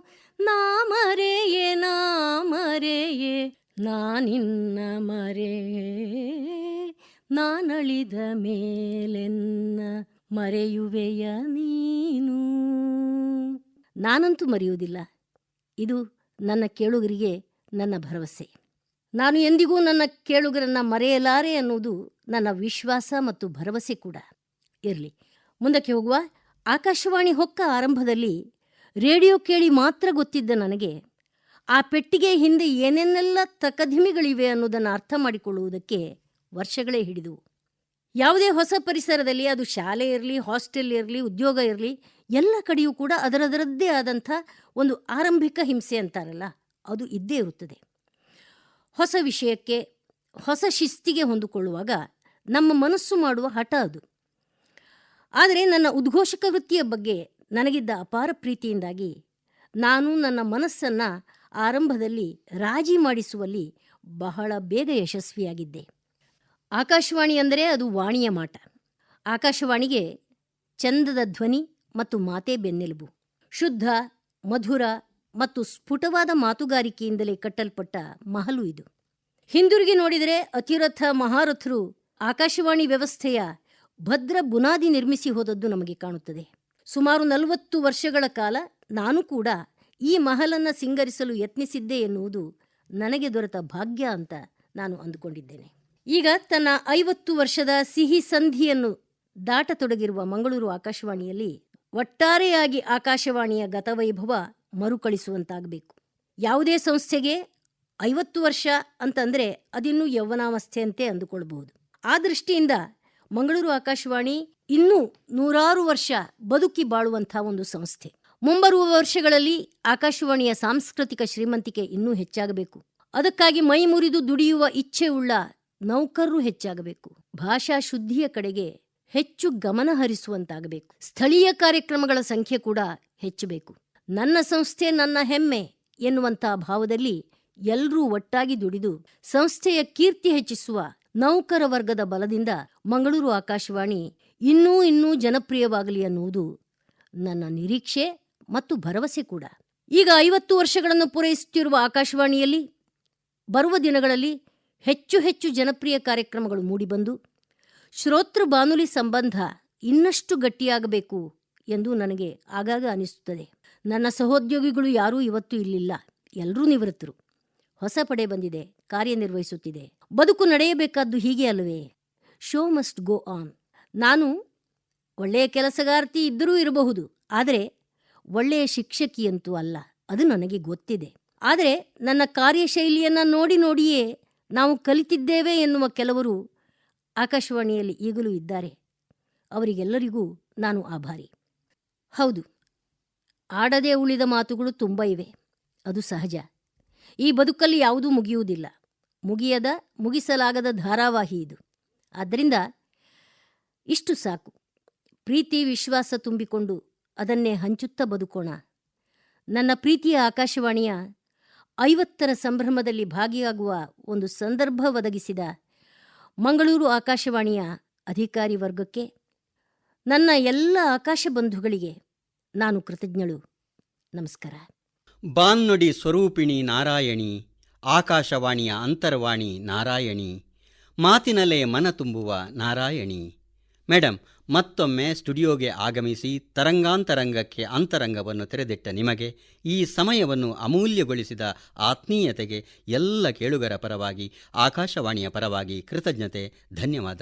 Speaker 2: ನಾ ಮರೆಯೇ ನಾನಿನ್ನ ಮರೆಯೇ, ನಾನಳಿದ ಮೇಲೆನ್ನ ಮರೆಯುವೆಯ ನೀನು. ನಾನಂತೂ ಮರೆಯುವುದಿಲ್ಲ. ಇದು ನನ್ನ ಕೇಳುಗರಿಗೆ ನನ್ನ ಭರವಸೆ. ನಾನು ಎಂದಿಗೂ ನನ್ನ ಕೇಳುಗರನ್ನು ಮರೆಯಲಾರೆ ಅನ್ನುವುದು ನನ್ನ ವಿಶ್ವಾಸ ಮತ್ತು ಭರವಸೆ ಕೂಡ. ಇರಲಿ, ಮುಂದಕ್ಕೆ ಹೋಗುವ. ಆಕಾಶವಾಣಿ ಹೊಕ್ಕ ಆರಂಭದಲ್ಲಿ ರೇಡಿಯೋ ಕೇಳಿ ಮಾತ್ರ ಗೊತ್ತಿದ್ದ ನನಗೆ ಆ ಪೆಟ್ಟಿಗೆ ಹಿಂದೆ ಏನೇನೆಲ್ಲ ತಕಧಿಮಿಗಳಿವೆ ಅನ್ನೋದನ್ನು ಅರ್ಥ ಮಾಡಿಕೊಳ್ಳುವುದಕ್ಕೆ ವರ್ಷಗಳೇ ಹಿಡಿದವು. ಯಾವುದೇ ಹೊಸ ಪರಿಸರದಲ್ಲಿ, ಅದು ಶಾಲೆ ಇರಲಿ, ಹಾಸ್ಟೆಲ್ ಇರಲಿ, ಉದ್ಯೋಗ ಇರಲಿ, ಎಲ್ಲ ಕಡೆಯೂ ಕೂಡ ಅದರದರದ್ದೇ ಆದಂಥ ಒಂದು ಆರಂಭಿಕ ಹಿಂಸೆ ಅಂತಾರಲ್ಲ, ಅದು ಇದ್ದೇ ಇರುತ್ತದೆ. ಹೊಸ ವಿಷಯಕ್ಕೆ, ಹೊಸ ಶಿಸ್ತಿಗೆ ಹೊಂದಿಕೊಳ್ಳುವಾಗ ನಮ್ಮ ಮನಸ್ಸು ಮಾಡುವ ಹಠ ಅದು. ಆದರೆ ನನ್ನ ಉದ್ಘೋಷಕ ವೃತ್ತಿಯ ಬಗ್ಗೆ ನನಗಿದ್ದ ಅಪಾರ ಪ್ರೀತಿಯಿಂದಾಗಿ ನಾನು ನನ್ನ ಮನಸ್ಸನ್ನು ಆರಂಭದಲ್ಲಿ ರಾಜಿ ಮಾಡಿಸುವಲ್ಲಿ ಬಹಳ ಬೇಗ ಯಶಸ್ವಿಯಾಗಿದ್ದೆ. ಆಕಾಶವಾಣಿ ಅಂದರೆ ಅದು ವಾಣಿಯ ಮಾಟ. ಆಕಾಶವಾಣಿಗೆ ಚಂದದ ಧ್ವನಿ ಮತ್ತು ಮಾತೇ ಬೆನ್ನೆಲುಬು. ಶುದ್ಧ, ಮಧುರ ಮತ್ತು ಸ್ಫುಟವಾದ ಮಾತುಗಾರಿಕೆಯಿಂದಲೇ ಕಟ್ಟಲ್ಪಟ್ಟ ಮಹಲು ಇದು. ಹಿಂದಿರುಗಿ ನೋಡಿದರೆ ಅತಿರಥ ಮಹಾರಥರು ಆಕಾಶವಾಣಿ ವ್ಯವಸ್ಥೆಯ ಭದ್ರ ಬುನಾದಿ ನಿರ್ಮಿಸಿ ಹೋದದ್ದು ನಮಗೆ ಕಾಣುತ್ತದೆ. ಸುಮಾರು 40 ವರ್ಷಗಳ ಕಾಲ ನಾನು ಕೂಡ ಈ ಮಹಲನ್ನು ಸಿಂಗರಿಸಲು ಯತ್ನಿಸಿದ್ದೆ ಎನ್ನುವುದು ನನಗೆ ದೊರೆತ ಭಾಗ್ಯ ಅಂತ ನಾನು ಅಂದುಕೊಂಡಿದ್ದೇನೆ. ಈಗ ತನ್ನ 50 ವರ್ಷದ ಸಿಹಿ ಸಂಧಿಯನ್ನು ದಾಟತೊಡಗಿರುವ ಮಂಗಳೂರು ಆಕಾಶವಾಣಿಯಲ್ಲಿ ಒಟ್ಟಾರೆಯಾಗಿ ಆಕಾಶವಾಣಿಯ ಗತವೈಭವ ಮರುಕಳಿಸುವಂತಾಗಬೇಕು. ಯಾವುದೇ ಸಂಸ್ಥೆಗೆ 50 ವರ್ಷ ಅಂತಂದರೆ ಅದಿನ್ನೂ ಯೌವನಾವಸ್ಥೆಯಂತೆ ಅಂದುಕೊಳ್ಬಹುದು. ಆ ದೃಷ್ಟಿಯಿಂದ ಮಂಗಳೂರು ಆಕಾಶವಾಣಿ ಇನ್ನೂ 100 ವರ್ಷ ಬದುಕಿ ಬಾಳುವಂಥ ಒಂದು ಸಂಸ್ಥೆ. ಮುಂಬರುವ ವರ್ಷಗಳಲ್ಲಿ ಆಕಾಶವಾಣಿಯ ಸಾಂಸ್ಕೃತಿಕ ಶ್ರೀಮಂತಿಕೆ ಇನ್ನೂ ಹೆಚ್ಚಾಗಬೇಕು. ಅದಕ್ಕಾಗಿ ಮೈ ಮುರಿದು ದುಡಿಯುವ ಇಚ್ಛೆ ಉಳ್ಳ ನೌಕರರು ಹೆಚ್ಚಾಗಬೇಕು. ಭಾಷಾ ಶುದ್ಧಿಯ ಕಡೆಗೆ ಹೆಚ್ಚು ಗಮನ ಹರಿಸುವಂತಾಗಬೇಕು. ಸ್ಥಳೀಯ ಕಾರ್ಯಕ್ರಮಗಳ ಸಂಖ್ಯೆ ಕೂಡ ಹೆಚ್ಚಬೇಕು. ನನ್ನ ಸಂಸ್ಥೆ ನನ್ನ ಹೆಮ್ಮೆ ಎನ್ನುವಂಥ ಭಾವದಲ್ಲಿ ಎಲ್ಲರೂ ಒಟ್ಟಾಗಿ ದುಡಿದು ಸಂಸ್ಥೆಯ ಕೀರ್ತಿ ಹೆಚ್ಚಿಸುವ ನೌಕರ ವರ್ಗದ ಬಲದಿಂದ ಮಂಗಳೂರು ಆಕಾಶವಾಣಿ ಇನ್ನೂ ಜನಪ್ರಿಯವಾಗಲಿ ಅನ್ನುವುದು ನನ್ನ ನಿರೀಕ್ಷೆ ಮತ್ತು ಭರವಸೆ ಕೂಡ. ಈಗ 50 ವರ್ಷಗಳನ್ನು ಪೂರೈಸುತ್ತಿರುವ ಆಕಾಶವಾಣಿಯಲ್ಲಿ ಬರುವ ದಿನಗಳಲ್ಲಿ ಹೆಚ್ಚು ಜನಪ್ರಿಯ ಕಾರ್ಯಕ್ರಮಗಳು ಮೂಡಿಬಂದು ಶ್ರೋತೃ ಬಾನುಲಿ ಸಂಬಂಧ ಇನ್ನಷ್ಟು ಗಟ್ಟಿಯಾಗಬೇಕು ಎಂದು ನನಗೆ ಆಗಾಗ ಅನಿಸುತ್ತದೆ. ನನ್ನ ಸಹೋದ್ಯೋಗಿಗಳು ಯಾರೂ ಇವತ್ತು ಇಲ್ಲಿಲ್ಲ, ಎಲ್ಲರೂ ನಿವೃತ್ತರು. ಹೊಸ ಪಡೆ ಬಂದಿದೆ, ಕಾರ್ಯನಿರ್ವಹಿಸುತ್ತಿದೆ. ಬದುಕು ನಡೆಯಬೇಕಾದ್ದು ಹೀಗೆ ಅಲ್ಲವೇ? Show must go on. ನಾನು ಒಳ್ಳೆಯ ಕೆಲಸಗಾರ್ತಿ ಇದ್ದರೂ ಇರಬಹುದು, ಆದರೆ ಒಳ್ಳೆಯ ಶಿಕ್ಷಕಿಯಂತೂ ಅಲ್ಲ, ಅದು ನನಗೆ ಗೊತ್ತಿದೆ. ಆದರೆ ನನ್ನ ಕಾರ್ಯಶೈಲಿಯನ್ನು ನೋಡಿಯೇ ನಾವು ಕಲಿತಿದ್ದೇವೆ ಎನ್ನುವ ಕೆಲವರು ಆಕಾಶವಾಣಿಯಲ್ಲಿ ಈಗಲೂ ಇದ್ದಾರೆ. ಅವರಿಗೆಲ್ಲರಿಗೂ ನಾನು ಆಭಾರಿ. ಹೌದು, ಆಡದೆ ಉಳಿದ ಮಾತುಗಳು ತುಂಬ ಇವೆ, ಅದು ಸಹಜ. ಈ ಬದುಕಲ್ಲಿ ಯಾವುದೂ ಮುಗಿಯುವುದಿಲ್ಲ, ಮುಗಿಸಲಾಗದ ಧಾರಾವಾಹಿ ಇದು. ಆದ್ದರಿಂದ ಇಷ್ಟು ಸಾಕು. ಪ್ರೀತಿ ವಿಶ್ವಾಸ ತುಂಬಿಕೊಂಡು ಅದನ್ನೇ ಹಂಚುತ್ತಾ ಬದುಕೋಣ. ನನ್ನ ಪ್ರೀತಿಯ ಆಕಾಶವಾಣಿಯ 50ರ ಸಂಭ್ರಮದಲ್ಲಿ ಭಾಗಿಯಾಗುವ ಒಂದು ಸಂದರ್ಭ ಒದಗಿಸಿದ ಮಂಗಳೂರು ಆಕಾಶವಾಣಿಯ ಅಧಿಕಾರಿ ವರ್ಗಕ್ಕೆ, ನನ್ನ ಎಲ್ಲ ಆಕಾಶ ಬಂಧುಗಳಿಗೆ ನಾನು ಕೃತಜ್ಞಳು. ನಮಸ್ಕಾರ.
Speaker 1: ಬಾನ್ನೊಡಿ ಸ್ವರೂಪಿಣಿ ನಾರಾಯಣಿ, ಆಕಾಶವಾಣಿಯ ಅಂತರ್ವಾಣಿ ನಾರಾಯಣಿ, ಮಾತಿನಲ್ಲೇ ಮನ ತುಂಬುವ ನಾರಾಯಣಿ. ಮೇಡಮ್, ಮತ್ತೊಮ್ಮೆ ಸ್ಟುಡಿಯೋಗೆ ಆಗಮಿಸಿ ತರಂಗಾಂತರಂಗಕ್ಕೆ ಅಂತರಂಗವನ್ನು ತೆರೆದಿಟ್ಟ ನಿಮಗೆ, ಈ ಸಮಯವನ್ನು ಅಮೂಲ್ಯಗೊಳಿಸಿದ ಆತ್ಮೀಯತೆಗೆ ಎಲ್ಲ ಕೇಳುಗರ ಪರವಾಗಿ, ಆಕಾಶವಾಣಿಯ ಪರವಾಗಿ ಕೃತಜ್ಞತೆ, ಧನ್ಯವಾದ.